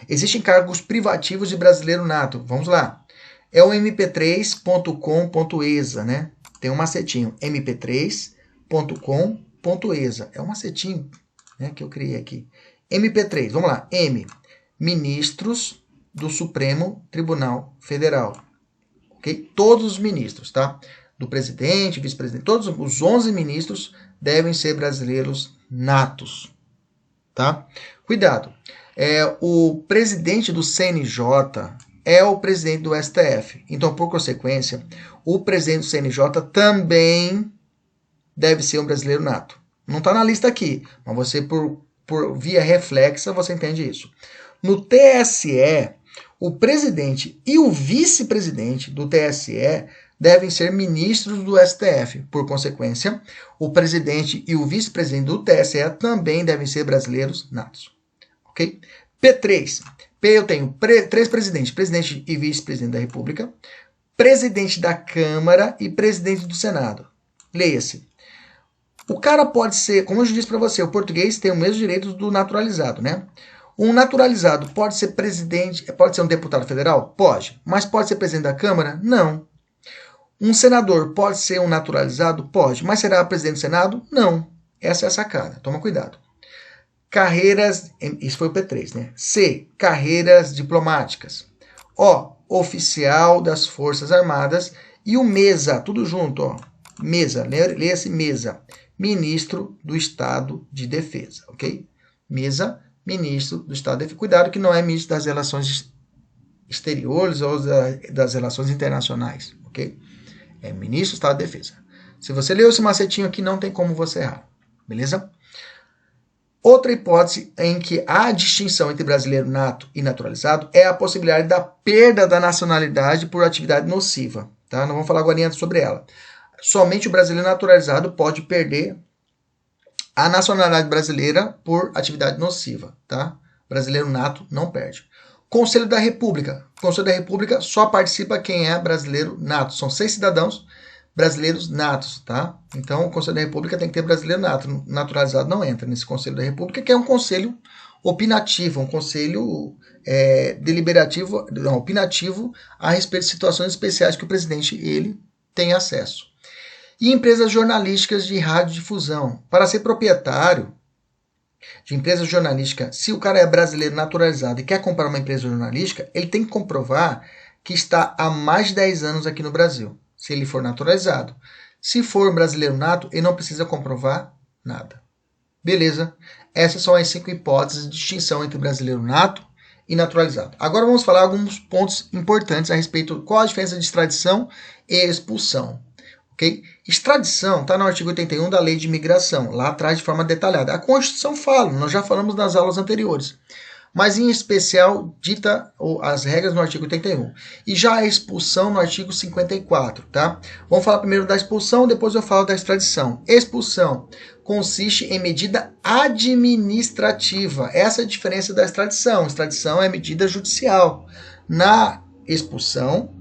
Existem cargos privativos de brasileiro nato. Vamos lá. É o mp3.com.esa, né? Tem um macetinho. mp3.com.esa. É um macetinho, né, que eu criei aqui. MP3, vamos lá. M. Ministros do Supremo Tribunal Federal. Ok? Todos os ministros, tá? Do presidente, vice-presidente, todos os 11 ministros devem ser brasileiros natos, tá? Cuidado. O presidente do CNJ é o presidente do STF. Então, por consequência, o presidente do CNJ também deve ser um brasileiro nato. Não está na lista aqui, mas você, por via reflexa, você entende isso. No TSE, o presidente e o vice-presidente do TSE devem ser ministros do STF. Por consequência, o presidente e o vice-presidente do TSE também devem ser brasileiros natos. Ok? P3. P eu tenho três presidentes. Presidente e vice-presidente da República, presidente da Câmara e presidente do Senado. Leia-se. O cara pode ser, como eu já disse para você, o português tem o mesmo direito do naturalizado, né? Um naturalizado pode ser presidente, pode ser um deputado federal? Pode. Mas pode ser presidente da Câmara? Não. Um senador pode ser um naturalizado? Pode. Mas será presidente do Senado? Não. Essa é a sacada. Toma cuidado. Carreiras, isso foi o P3, né? C. Carreiras diplomáticas. O. Oficial das Forças Armadas. E o MESA, tudo junto, ó. MESA, leia-se MESA. Ministro do Estado de Defesa, ok? MESA, Ministro do Estado de Defesa. Cuidado que não é Ministro das Relações Exteriores ou das Relações Internacionais, ok? É Ministro do Estado de Defesa. Se você leu esse macetinho aqui, não tem como você errar, beleza? Outra hipótese em que há distinção entre brasileiro nato e naturalizado é a possibilidade da perda da nacionalidade por atividade nociva, tá? Não vamos falar agora sobre ela. Somente o brasileiro naturalizado pode perder a nacionalidade brasileira por atividade nociva, tá? Brasileiro nato não perde. Conselho da República. Conselho da República só participa quem é brasileiro nato. São 6 cidadãos brasileiros natos, tá? Então, o Conselho da República tem que ter brasileiro nato. Naturalizado não entra nesse Conselho da República, que é um conselho opinativo, um conselho deliberativo, não, opinativo a respeito de situações especiais que o presidente ele tem acesso. E empresas jornalísticas de radiodifusão. Para ser proprietário de empresa jornalística, se o cara é brasileiro naturalizado e quer comprar uma empresa jornalística, ele tem que comprovar que está há mais de 10 anos aqui no Brasil, se ele for naturalizado. Se for brasileiro nato, ele não precisa comprovar nada. Beleza? Essas são as 5 hipóteses de distinção entre brasileiro nato e naturalizado. Agora vamos falar alguns pontos importantes a respeito qual a diferença de extradição e expulsão. Okay? Extradição está no artigo 81 da Lei de Imigração, lá atrás de forma detalhada. A Constituição fala, nós já falamos nas aulas anteriores, mas em especial dita as regras no artigo 81. E já a expulsão no artigo 54, tá? Vamos falar primeiro da expulsão, depois eu falo da extradição. Expulsão consiste em medida administrativa. Essa é a diferença da extradição. Extradição é medida judicial. Na expulsão,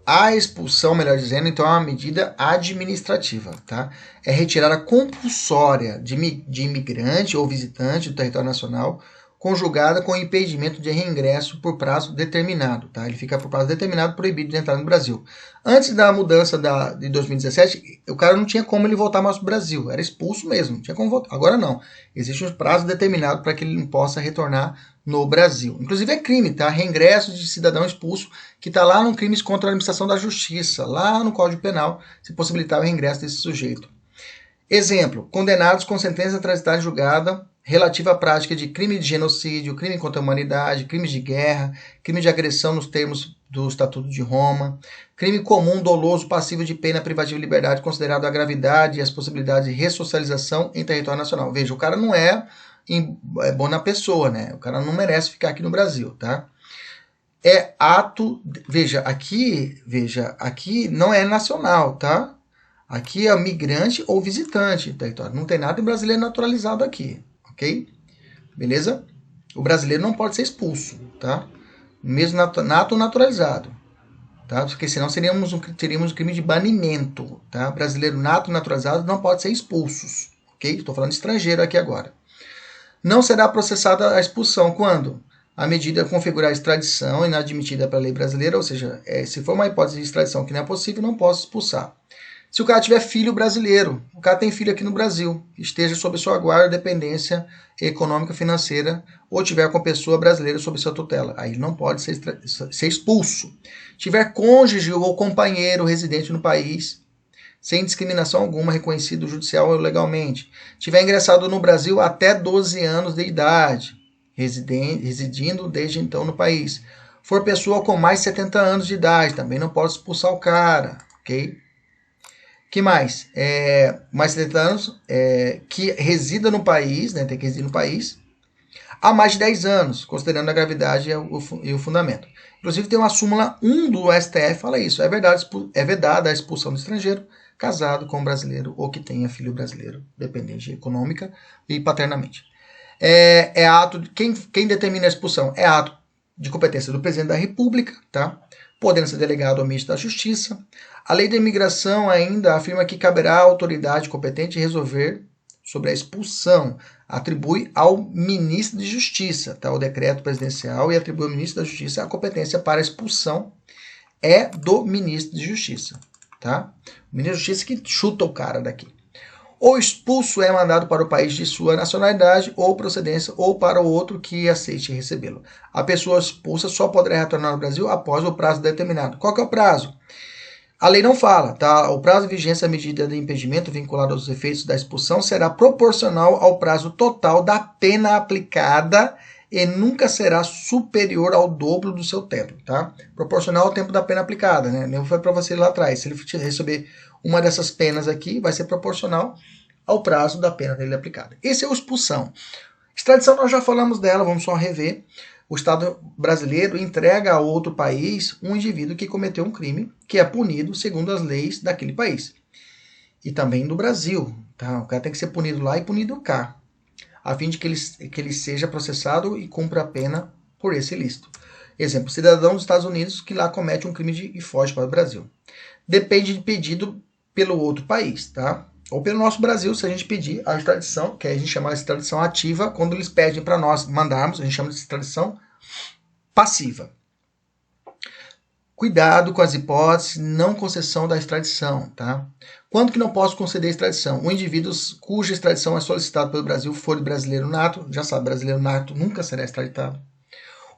a expulsão, melhor dizendo, então é uma medida administrativa, tá? É retirada compulsória de imigrante ou visitante do território nacional conjugada com impedimento de reingresso por prazo determinado. Tá? Ele fica por prazo determinado proibido de entrar no Brasil. Antes da mudança de 2017, o cara não tinha como ele voltar mais para o Brasil. Era expulso mesmo, não tinha como voltar. Agora não. Existe um prazo determinado para que ele não possa retornar no Brasil. Inclusive é crime, tá? Reingresso de cidadão expulso, que está lá no Crimes contra a Administração da Justiça, lá no Código Penal, se possibilitar o reingresso desse sujeito. Exemplo, condenados com sentença transitada julgada relativa à prática de crime de genocídio, crime contra a humanidade, crimes de guerra, crime de agressão nos termos do Estatuto de Roma, crime comum doloso passivo de pena privativa de liberdade considerado a gravidade e as possibilidades de ressocialização em território nacional. Veja, o cara não é bom na pessoa, né? O cara não merece ficar aqui no Brasil, tá? É ato, veja, aqui não é nacional, tá? Aqui é migrante ou visitante, território. Não tem nada de brasileiro naturalizado aqui, ok? Beleza? O brasileiro não pode ser expulso, tá? Mesmo nato naturalizado, tá? Porque senão teríamos um crime de banimento, tá? Brasileiro nato naturalizado não pode ser expulsos, ok? Estou falando de estrangeiro aqui agora. Não será processada a expulsão quando a medida configurar extradição inadmitida pela lei brasileira, ou seja, se for uma hipótese de extradição que não é possível, não posso expulsar. Se o cara tiver filho brasileiro, o cara tem filho aqui no Brasil, esteja sob sua guarda, dependência econômica, financeira, ou tiver com pessoa brasileira sob sua tutela, aí ele não pode ser expulso. Tiver cônjuge ou companheiro residente no país, sem discriminação alguma, reconhecido judicial ou legalmente. Tiver ingressado no Brasil até 12 anos de idade, residindo desde então no país. For pessoa com mais de 70 anos de idade, também não pode expulsar o cara, ok? Que mais? Mais de 70 anos, que resida no país, né, tem que residir no país, há mais de 10 anos, considerando a gravidade e o fundamento. Inclusive tem uma súmula 1 do STF, fala isso, é vedada a expulsão do estrangeiro, casado com um brasileiro ou que tenha filho brasileiro, dependente econômica e paternamente. Quem determina a expulsão? É ato de competência do presidente da República, tá? Podendo ser delegado ao ministro da Justiça. A lei da imigração ainda afirma que caberá à autoridade competente resolver sobre a expulsão. Atribui ao ministro de Justiça, tá? O decreto presidencial, e atribui ao ministro da Justiça a competência para a expulsão é do ministro de Justiça, tá? O ministro da Justiça que chuta o cara daqui. O expulso é mandado para o país de sua nacionalidade ou procedência ou para o outro que aceite recebê-lo. A pessoa expulsa só poderá retornar ao Brasil após o prazo determinado. Qual que é o prazo? A lei não fala, tá? O prazo de vigência da medida de impedimento vinculado aos efeitos da expulsão será proporcional ao prazo total da pena aplicada e nunca será superior ao dobro do seu tempo, tá? Proporcional ao tempo da pena aplicada, né? Nem foi para você lá atrás. Se ele receber uma dessas penas aqui, vai ser proporcional ao prazo da pena dele aplicada. Esse é o expulsão. Extradição nós já falamos dela, vamos só rever. O Estado brasileiro entrega a outro país um indivíduo que cometeu um crime que é punido segundo as leis daquele país. E também do Brasil, tá? O cara tem que ser punido lá e punido cá, a fim de que ele seja processado e cumpra a pena por esse ilícito. Exemplo, cidadão dos Estados Unidos que lá comete um crime e foge para o Brasil. Depende de pedido pelo outro país, tá? Ou pelo nosso Brasil, se a gente pedir a extradição, que a gente chama de extradição ativa, quando eles pedem para nós mandarmos, a gente chama de extradição passiva. Cuidado com as hipóteses, não concessão da extradição, tá? Quando que não posso conceder extradição? O indivíduo cuja extradição é solicitada pelo Brasil for de brasileiro nato, já sabe, brasileiro nato nunca será extraditado.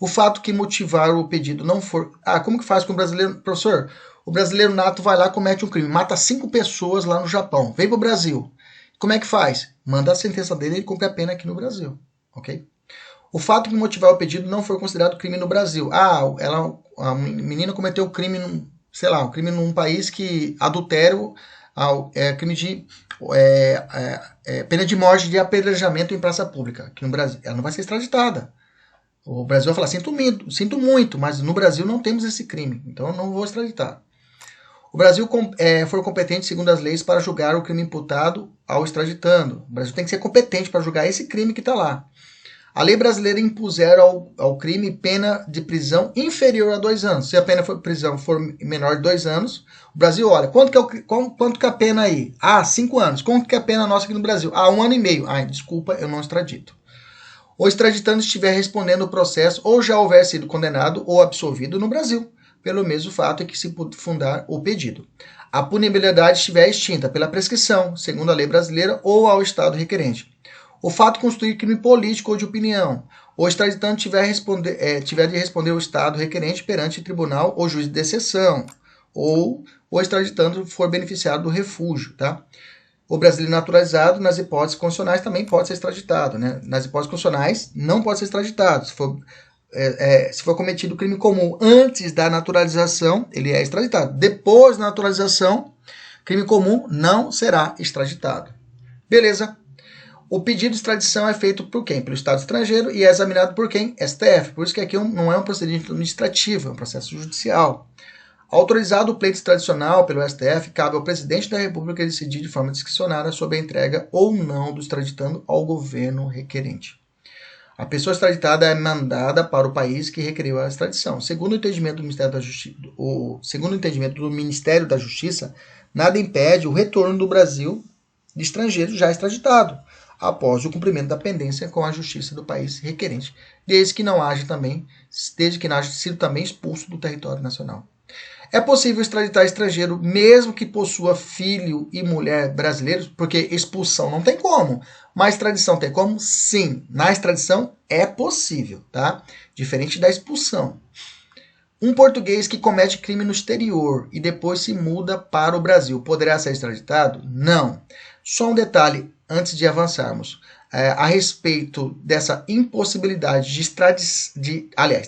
O fato que motivar o pedido não for... como que faz com o brasileiro? Professor, o brasileiro nato vai lá e comete um crime, mata 5 pessoas lá no Japão, vem para o Brasil. Como é que faz? Manda a sentença dele e cumpre a pena aqui no Brasil, ok? O fato que motivar o pedido não for considerado crime no Brasil. A menina cometeu um crime, um crime num país que adultério é crime de pena de morte de apedrejamento em praça pública aqui no Brasil. Ela não vai ser extraditada. O Brasil vai falar, sinto muito, mas no Brasil não temos esse crime, então eu não vou extraditar. O Brasil for competente, segundo as leis, para julgar o crime imputado ao extraditando. O Brasil tem que ser competente para julgar esse crime que está lá. A lei brasileira impuser ao crime pena de prisão inferior a 2 anos. Se a pena de prisão for menor de 2 anos, o Brasil olha, quanto que é a pena aí? 5 anos. Quanto que é a pena nossa aqui no Brasil? 1 ano e meio. Desculpa, eu não extradito. o extraditando estiver respondendo o processo ou já houver sido condenado ou absolvido no Brasil, pelo mesmo fato em que se fundar o pedido. A punibilidade estiver extinta pela prescrição, segundo a lei brasileira ou ao Estado requerente. O fato constituir crime político ou de opinião. O extraditando tiver de responder o Estado requerente perante tribunal ou juiz de exceção. Ou o extraditando for beneficiado do refúgio, tá? O brasileiro naturalizado, nas hipóteses constitucionais, também pode ser extraditado, né? Nas hipóteses constitucionais, não pode ser extraditado. Se for cometido crime comum antes da naturalização, ele é extraditado. Depois da naturalização, crime comum não será extraditado. Beleza? O pedido de extradição é feito por quem? Pelo Estado estrangeiro e é examinado por quem? STF. Por isso que aqui não é um procedimento administrativo, é um processo judicial. Autorizado o pleito extradicional pelo STF, cabe ao presidente da República decidir de forma discricionária sobre a entrega ou não do extraditando ao governo requerente. A pessoa extraditada é mandada para o país que requeriu a extradição. Segundo o entendimento do Ministério da Justiça, nada impede o retorno do Brasil de estrangeiro já extraditado, após o cumprimento da pendência com a justiça do país requerente, desde que não haja sido também expulso do território nacional. É possível extraditar estrangeiro mesmo que possua filho e mulher brasileiros, porque expulsão não tem como, mas extradição tem como? Sim, na extradição é possível, tá? Diferente da expulsão. Um português que comete crime no exterior e depois se muda para o Brasil, poderá ser extraditado? Não. Só um detalhe antes de avançarmos. A respeito dessa impossibilidade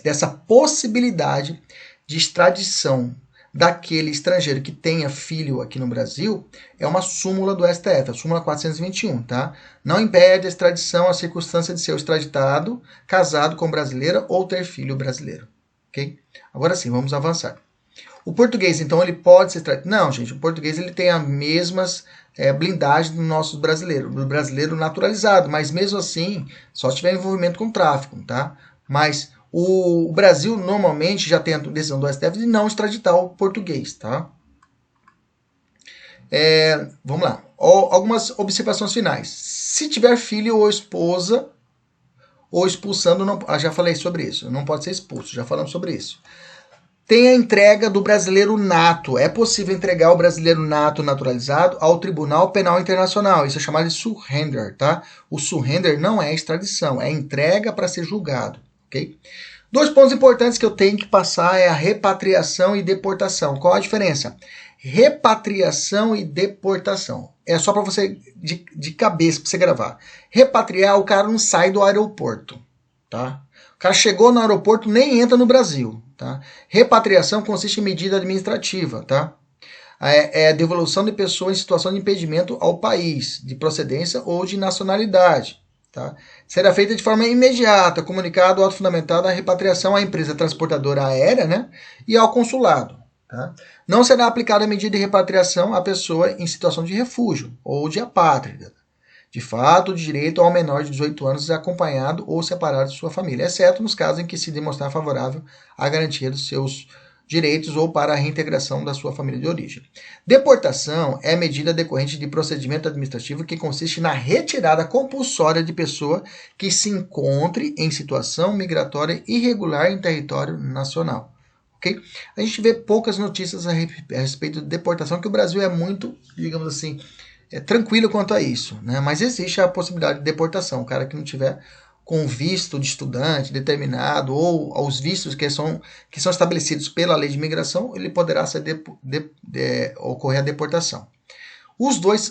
dessa possibilidade de extradição daquele estrangeiro que tenha filho aqui no Brasil, é uma súmula do STF, a súmula 421, tá? Não impede a extradição a circunstância de ser extraditado, casado com brasileira ou ter filho brasileiro, ok? Agora sim, vamos avançar. O português, então, ele pode ser extraditado? Não, gente, o português ele tem as mesmas blindagens do nosso brasileiro, do brasileiro naturalizado, mas mesmo assim, só se tiver envolvimento com tráfico, tá? Mas o Brasil normalmente já tem a decisão do STF de não extraditar o português, tá? Vamos lá. Algumas observações finais. Se tiver filho ou esposa, ou expulsando, já falei sobre isso, não pode ser expulso, já falamos sobre isso. Tem a entrega do brasileiro nato. É possível entregar o brasileiro nato naturalizado ao Tribunal Penal Internacional. Isso é chamado de surrender, tá? O surrender não é extradição, é entrega para ser julgado. Okay? 2 pontos importantes que eu tenho que passar é a repatriação e deportação. Qual a diferença? Repatriação e deportação. É só para você, de cabeça, para você gravar. Repatriar, o cara não sai do aeroporto. Tá? O cara chegou no aeroporto, nem entra no Brasil. Tá? Repatriação consiste em medida administrativa. Tá? É a devolução de pessoa em situação de impedimento ao país, de procedência ou de nacionalidade. Tá? Será feita de forma imediata, comunicado ou auto-fundamentado a repatriação à empresa transportadora aérea, né, e ao consulado. Tá? Não será aplicada a medida de repatriação à pessoa em situação de refúgio ou de apátrida, de fato, de direito ao menor de 18 anos acompanhado ou separado de sua família, exceto nos casos em que se demonstrar favorável à garantia dos seus direitos ou para a reintegração da sua família de origem. Deportação é medida decorrente de procedimento administrativo que consiste na retirada compulsória de pessoa que se encontre em situação migratória irregular em território nacional. Okay? A gente vê poucas notícias a respeito de deportação, que o Brasil é muito, digamos assim, tranquilo quanto a isso, né? Mas existe a possibilidade de deportação. O cara que não tiver com visto de estudante determinado ou aos vistos que são estabelecidos pela lei de imigração, ele poderá ocorrer a deportação.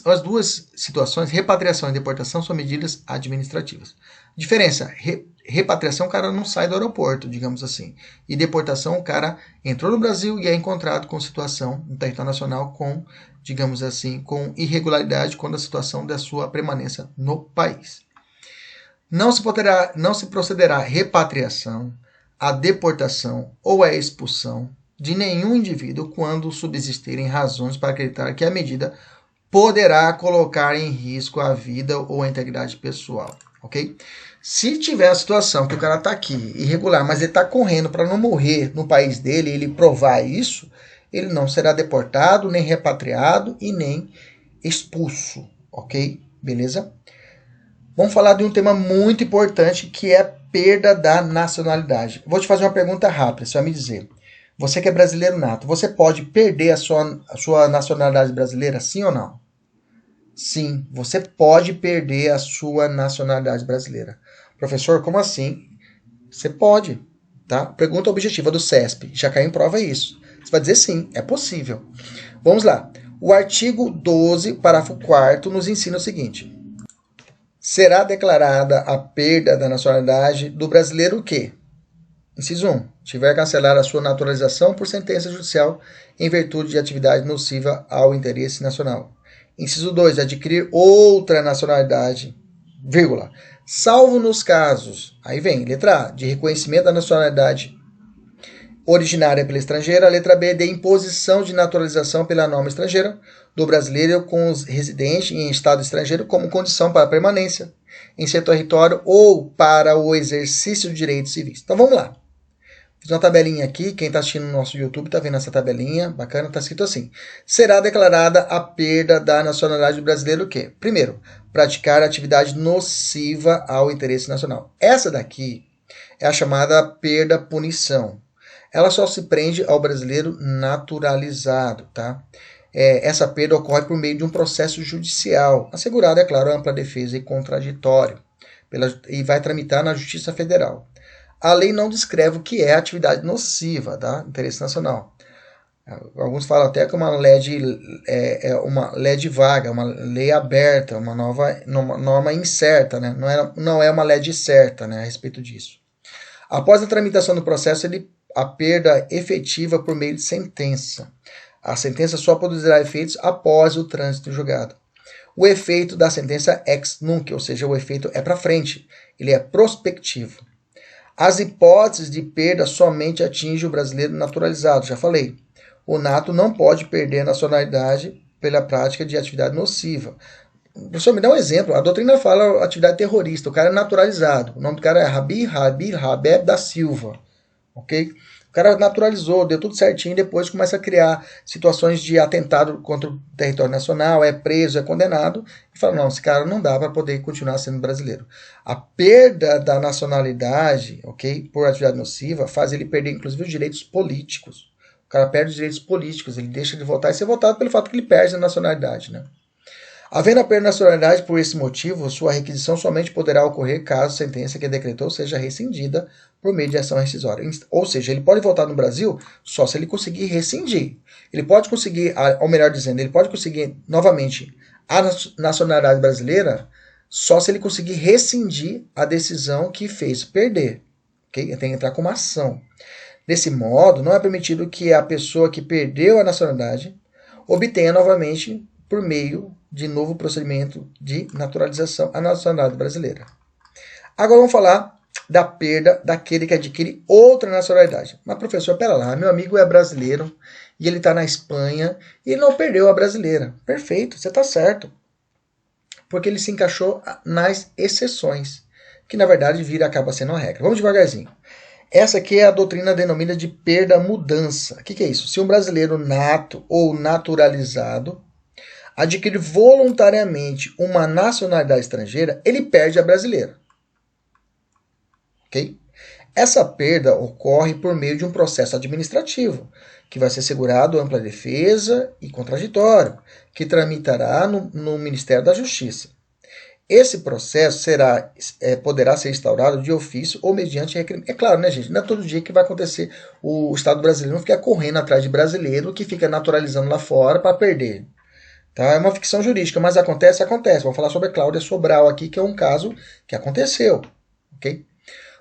As duas situações, repatriação e deportação, são medidas administrativas. Diferença, repatriação, o cara não sai do aeroporto, digamos assim. E deportação, o cara entrou no Brasil e é encontrado com situação no território nacional com, digamos assim, com irregularidade quando a situação da sua permanência no país. Não se procederá à repatriação, à deportação ou à expulsão de nenhum indivíduo quando subsistirem razões para acreditar que a medida poderá colocar em risco a vida ou a integridade pessoal, ok? Se tiver a situação que o cara está aqui, irregular, mas ele está correndo para não morrer no país dele, ele provar isso, ele não será deportado, nem repatriado e nem expulso, ok? Beleza? Vamos falar de um tema muito importante que é perda da nacionalidade. Vou te fazer uma pergunta rápida, você vai me dizer. Você que é brasileiro nato, você pode perder a sua nacionalidade brasileira, sim ou não? Sim, você pode perder a sua nacionalidade brasileira. Professor, como assim? Você pode, tá? Pergunta objetiva do CESP. Já caiu em prova isso. Você vai dizer sim, é possível. Vamos lá. O artigo 12, parágrafo 4º, nos ensina o seguinte. Será declarada a perda da nacionalidade do brasileiro o quê? Inciso 1. Tiver cancelada a sua naturalização por sentença judicial em virtude de atividade nociva ao interesse nacional. Inciso 2. Adquirir outra nacionalidade, vírgula, salvo nos casos, aí vem, letra A, de reconhecimento da nacionalidade originária pela estrangeira, letra B, de imposição de naturalização pela norma estrangeira do brasileiro com os residentes em estado estrangeiro como condição para a permanência em seu território ou para o exercício de direitos civis. Então vamos lá. Fiz uma tabelinha aqui, quem está assistindo no nosso YouTube está vendo essa tabelinha, bacana, está escrito assim. Será declarada a perda da nacionalidade do brasileiro o quê? Primeiro, praticar atividade nociva ao interesse nacional. Essa daqui é a chamada perda-punição. Ela só se prende ao brasileiro naturalizado, tá? Essa perda ocorre por meio de um processo judicial, assegurado, é claro, ampla defesa e contraditório, e vai tramitar na Justiça Federal. A lei não descreve o que é atividade nociva, tá? Interesse nacional. Alguns falam até que uma lei de vaga, uma lei aberta, uma norma incerta, né? Não é uma lei certa, né, a respeito disso. Após a tramitação do processo, a perda efetiva por meio de sentença. A sentença só produzirá efeitos após o trânsito julgado. O efeito da sentença ex nunc, ou seja, o efeito é para frente, ele é prospectivo. As hipóteses de perda somente atingem o brasileiro naturalizado, já falei. O nato não pode perder a nacionalidade pela prática de atividade nociva. Professor, me dá um exemplo. A doutrina fala atividade terrorista, o cara é naturalizado. O nome do cara é Rabeb da Silva. Ok? O cara naturalizou, deu tudo certinho, depois começa a criar situações de atentado contra o território nacional, é preso, é condenado, e fala, não, esse cara não dá para poder continuar sendo brasileiro. A perda da nacionalidade, ok, por atividade nociva, faz ele perder, inclusive, os direitos políticos. O cara perde os direitos políticos, ele deixa de votar e ser votado pelo fato que ele perde a nacionalidade, né? Havendo a perda da nacionalidade por esse motivo, sua requisição somente poderá ocorrer caso a sentença que decretou seja rescindida por meio de ação rescisória. Ou seja, ele pode votar no Brasil só se ele conseguir rescindir. Ele pode conseguir, ou melhor dizendo, ele pode conseguir novamente a nacionalidade brasileira só se ele conseguir rescindir a decisão que fez perder. Okay? Ele tem que entrar com uma ação. Desse modo, não é permitido que a pessoa que perdeu a nacionalidade obtenha novamente por meio de novo procedimento de naturalização a nacionalidade brasileira. Agora vamos falar da perda daquele que adquire outra nacionalidade. Mas professor, pera lá, meu amigo é brasileiro e ele está na Espanha e ele não perdeu a brasileira. Perfeito, você está certo. Porque ele se encaixou nas exceções, que na verdade acaba sendo a regra. Vamos devagarzinho. Essa aqui é a doutrina denominada de perda-mudança. O que é isso? Se um brasileiro nato ou naturalizado adquire voluntariamente uma nacionalidade estrangeira, ele perde a brasileira. Ok? Essa perda ocorre por meio de um processo administrativo, que vai ser segurado ampla defesa e contraditório, que tramitará no Ministério da Justiça. Esse processo poderá ser instaurado de ofício ou mediante requerimento. É claro, né, gente? Não é todo dia que vai acontecer o Estado brasileiro não ficar correndo atrás de brasileiro que fica naturalizando lá fora para perder. Tá? É uma ficção jurídica, mas acontece. Vamos falar sobre a Cláudia Sobral aqui, que é um caso que aconteceu. Ok?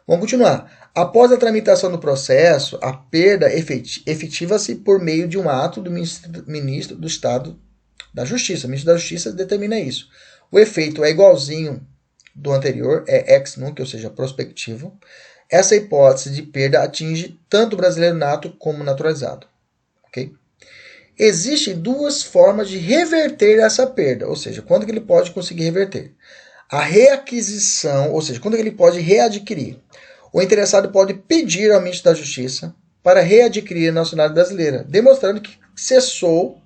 Vamos continuar. Após a tramitação do processo, a perda efetiva-se por meio de um ato do ministro do Estado da Justiça. O ministro da Justiça determina isso. O efeito é igualzinho do anterior, é ex nunc, ou seja, prospectivo. Essa hipótese de perda atinge tanto o brasileiro nato como o naturalizado. Ok? Existem duas formas de reverter essa perda, ou seja, quando que ele pode conseguir reverter? A reaquisição, ou seja, quando que ele pode readquirir? O interessado pode pedir ao ministro da Justiça para readquirir a nacionalidade brasileira, demonstrando que cessou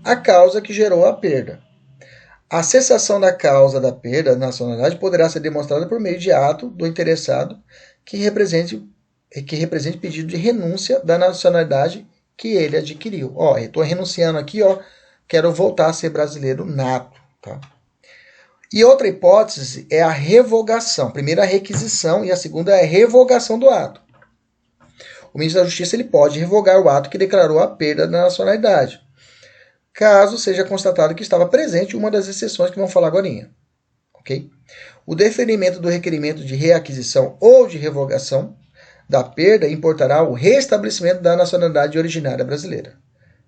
a causa que gerou a perda. A cessação da causa da perda da nacionalidade poderá ser demonstrada por meio de ato do interessado que represente pedido de renúncia da nacionalidade que ele adquiriu. Ó, eu estou renunciando aqui, ó, quero voltar a ser brasileiro nato, tá? E outra hipótese é a revogação. Primeiro a requisição e a segunda é a revogação do ato. O ministro da Justiça ele pode revogar o ato que declarou a perda da nacionalidade, caso seja constatado que estava presente uma das exceções que vamos falar agora. Okay? O deferimento do requerimento de reaquisição ou de revogação da perda importará o restabelecimento da nacionalidade originária brasileira.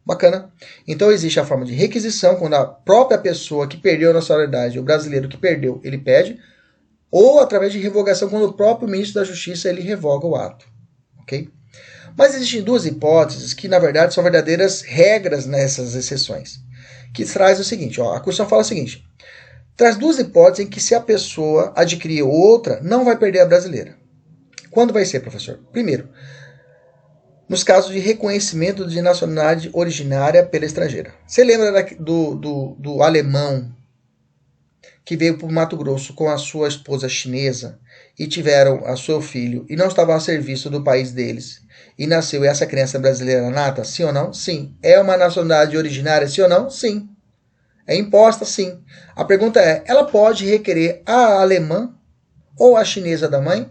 Bacana? Então existe a forma de requisição, quando a própria pessoa que perdeu a nacionalidade, o brasileiro que perdeu, ele pede, ou através de revogação, quando o próprio ministro da Justiça ele revoga o ato. Ok? Mas existem duas hipóteses que, na verdade, são verdadeiras regras nessas exceções. Que traz o seguinte, ó, a Constituição fala o seguinte, traz duas hipóteses em que se a pessoa adquirir outra, não vai perder a brasileira. Quando vai ser, professor? Primeiro, nos casos de reconhecimento de nacionalidade originária pela estrangeira. Você lembra do alemão que veio para o Mato Grosso com a sua esposa chinesa e tiveram a seu filho e não estavam a serviço do país deles e nasceu essa criança brasileira nata? Sim ou não? Sim. É uma nacionalidade originária? Sim ou não? Sim. É imposta? Sim. A pergunta é, ela pode requerer a alemã ou a chinesa da mãe?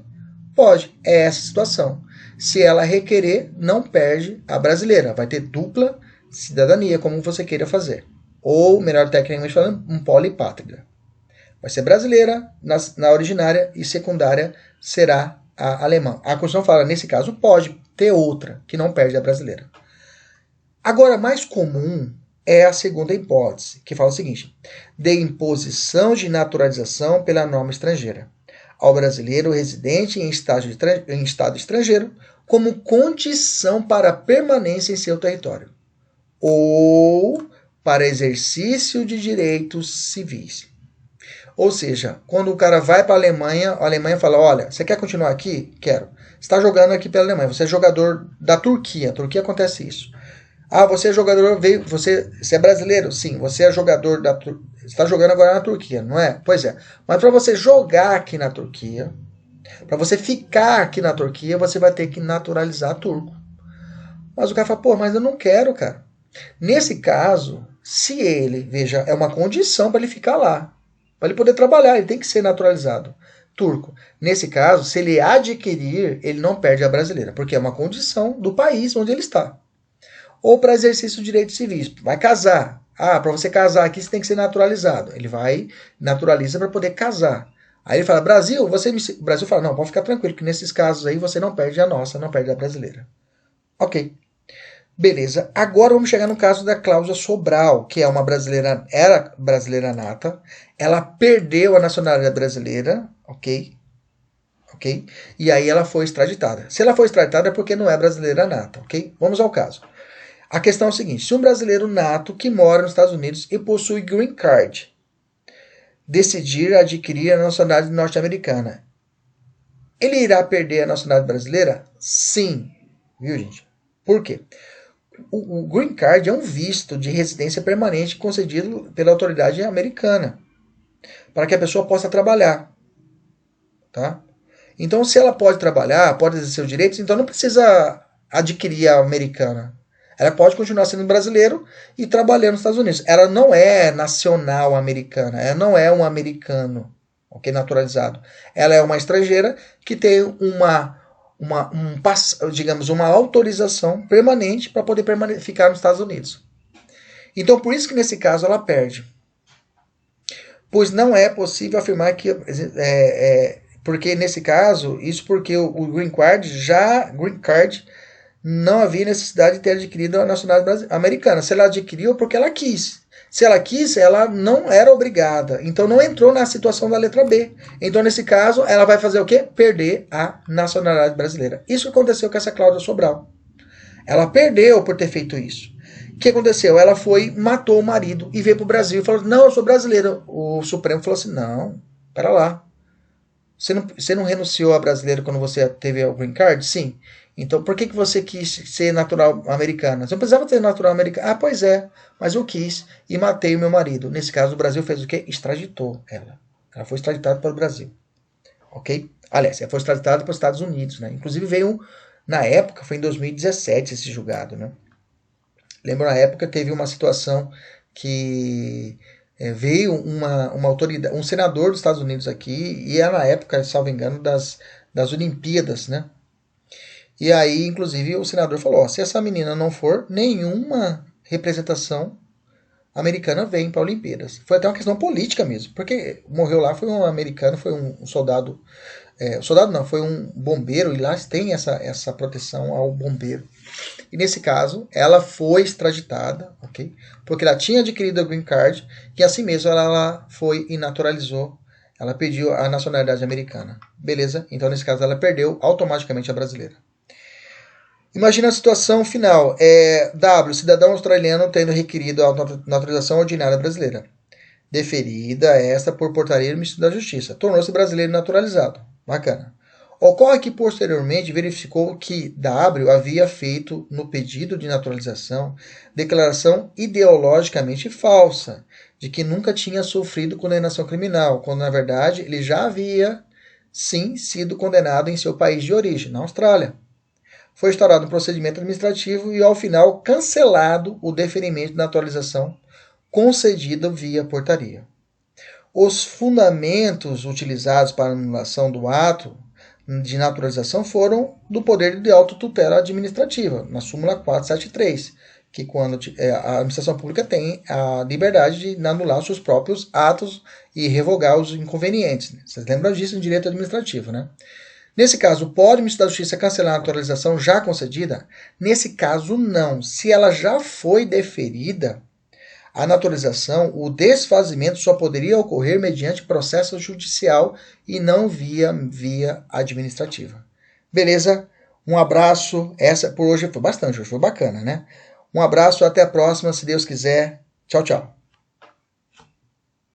Pode. É essa a situação. Se ela requerer, não perde a brasileira. Vai ter dupla cidadania, como você queira fazer. Ou, melhor tecnicamente falando, um polipátrida. Vai ser brasileira na originária e secundária será a alemã. A Constituição fala, nesse caso, pode ter outra, que não perde a brasileira. Agora, mais comum é a segunda hipótese, que fala o seguinte, de imposição de naturalização pela norma estrangeira ao brasileiro residente em estado estrangeiro como condição para permanência em seu território ou para exercício de direitos civis. Ou seja, quando o cara vai para a Alemanha fala, olha, você quer continuar aqui? Quero. Você está jogando aqui pela Alemanha, você é jogador da Turquia. Turquia acontece isso. Ah, você é jogador, você é brasileiro? Sim, você é jogador da Turquia. Você está jogando agora na Turquia, não é? Pois é. Mas para você jogar aqui na Turquia, para você ficar aqui na Turquia, você vai ter que naturalizar turco. Mas o cara fala, pô, mas eu não quero, cara. Nesse caso, se ele, veja, é uma condição para ele ficar lá. Para ele poder trabalhar, ele tem que ser naturalizado turco. Nesse caso, se ele adquirir, ele não perde a brasileira, porque é uma condição do país onde ele está. Ou para exercício de direitos civis. Vai casar. Ah, para você casar aqui, você tem que ser naturalizado. Ele vai, naturaliza para poder casar. Aí ele fala, Brasil, o Brasil fala, não, pode ficar tranquilo, que nesses casos aí você não perde a nossa, não perde a brasileira. Ok. Beleza. Agora vamos chegar no caso da Cláudia Sobral, que é uma brasileira, era brasileira nata. Ela perdeu a nacionalidade brasileira, ok? Ok? E aí ela foi extraditada. Se ela foi extraditada é porque não é brasileira nata, ok? Vamos ao caso. A questão é o seguinte, se um brasileiro nato que mora nos Estados Unidos e possui green card decidir adquirir a nacionalidade norte-americana, ele irá perder a nacionalidade brasileira? Sim. Viu, gente? Por quê? O green card é um visto de residência permanente concedido pela autoridade americana para que a pessoa possa trabalhar. Tá? Então, se ela pode trabalhar, pode exercer os direitos, então não precisa adquirir a americana. Ela pode continuar sendo brasileiro e trabalhando nos Estados Unidos. Ela não é nacional americana, ela não é um americano, ok, naturalizado. Ela é uma estrangeira que tem uma autorização permanente para poder ficar nos Estados Unidos. Então, por isso que nesse caso ela perde. Pois não é possível afirmar que... porque nesse caso, isso porque o green card não havia necessidade de ter adquirido a nacionalidade americana. Se ela adquiriu, é porque ela quis. Se ela quis, ela não era obrigada. Então, não entrou na situação da letra B. Então, nesse caso, ela vai fazer o quê? Perder a nacionalidade brasileira. Isso aconteceu com essa Cláudia Sobral. Ela perdeu por ter feito isso. O que aconteceu? Ela matou o marido e veio para o Brasil e falou, não, eu sou brasileira. O Supremo falou assim, não, pera lá. Você não renunciou a brasileiro quando você teve o green card? Sim. Então, por que você quis ser natural americana? Você não precisava ter natural americana. Ah, pois é, mas eu quis e matei o meu marido. Nesse caso, o Brasil fez o quê? Extraditou ela. Ela foi extraditada para o Brasil. Ok? Aliás, ela foi extraditada para os Estados Unidos, né? Inclusive veio, na época, foi em 2017 esse julgado, né? Lembro, na época teve uma situação que veio uma autoridade, um senador dos Estados Unidos aqui, e era na época, salvo engano, das Olimpíadas, né? E aí, inclusive, o senador falou: ó, se essa menina não for, nenhuma representação americana vem para Olimpíadas. Foi até uma questão política mesmo, porque morreu lá foi um americano, foi um soldado. Soldado não, foi um bombeiro, e lá tem essa proteção ao bombeiro. E nesse caso, ela foi extraditada, ok? Porque ela tinha adquirido a green card e assim mesmo ela foi e naturalizou. Ela pediu a nacionalidade americana. Beleza? Então, nesse caso, ela perdeu automaticamente a brasileira. Imagina a situação final. W, cidadão australiano tendo requerido a naturalização ordinária brasileira. Deferida esta por portaria do Ministério da Justiça. Tornou-se brasileiro naturalizado. Bacana. Ocorre que posteriormente verificou que W havia feito no pedido de naturalização declaração ideologicamente falsa, de que nunca tinha sofrido condenação criminal, quando na verdade ele já havia sim sido condenado em seu país de origem, na Austrália. Foi instaurado um procedimento administrativo e ao final cancelado o deferimento de naturalização concedido via portaria. Os fundamentos utilizados para a anulação do ato de naturalização foram do poder de autotutela administrativa, na súmula 473, que quando a administração pública tem a liberdade de anular os seus próprios atos e revogar os inconvenientes. Né? Vocês lembram disso no direito administrativo, né? Nesse caso, pode o Ministério da Justiça cancelar a naturalização já concedida? Nesse caso, não. Se ela já foi deferida, a naturalização, o desfazimento só poderia ocorrer mediante processo judicial e não via administrativa. Beleza? Um abraço. Essa por hoje foi bastante, hoje foi bacana, né? Um abraço, até a próxima, se Deus quiser. Tchau, tchau.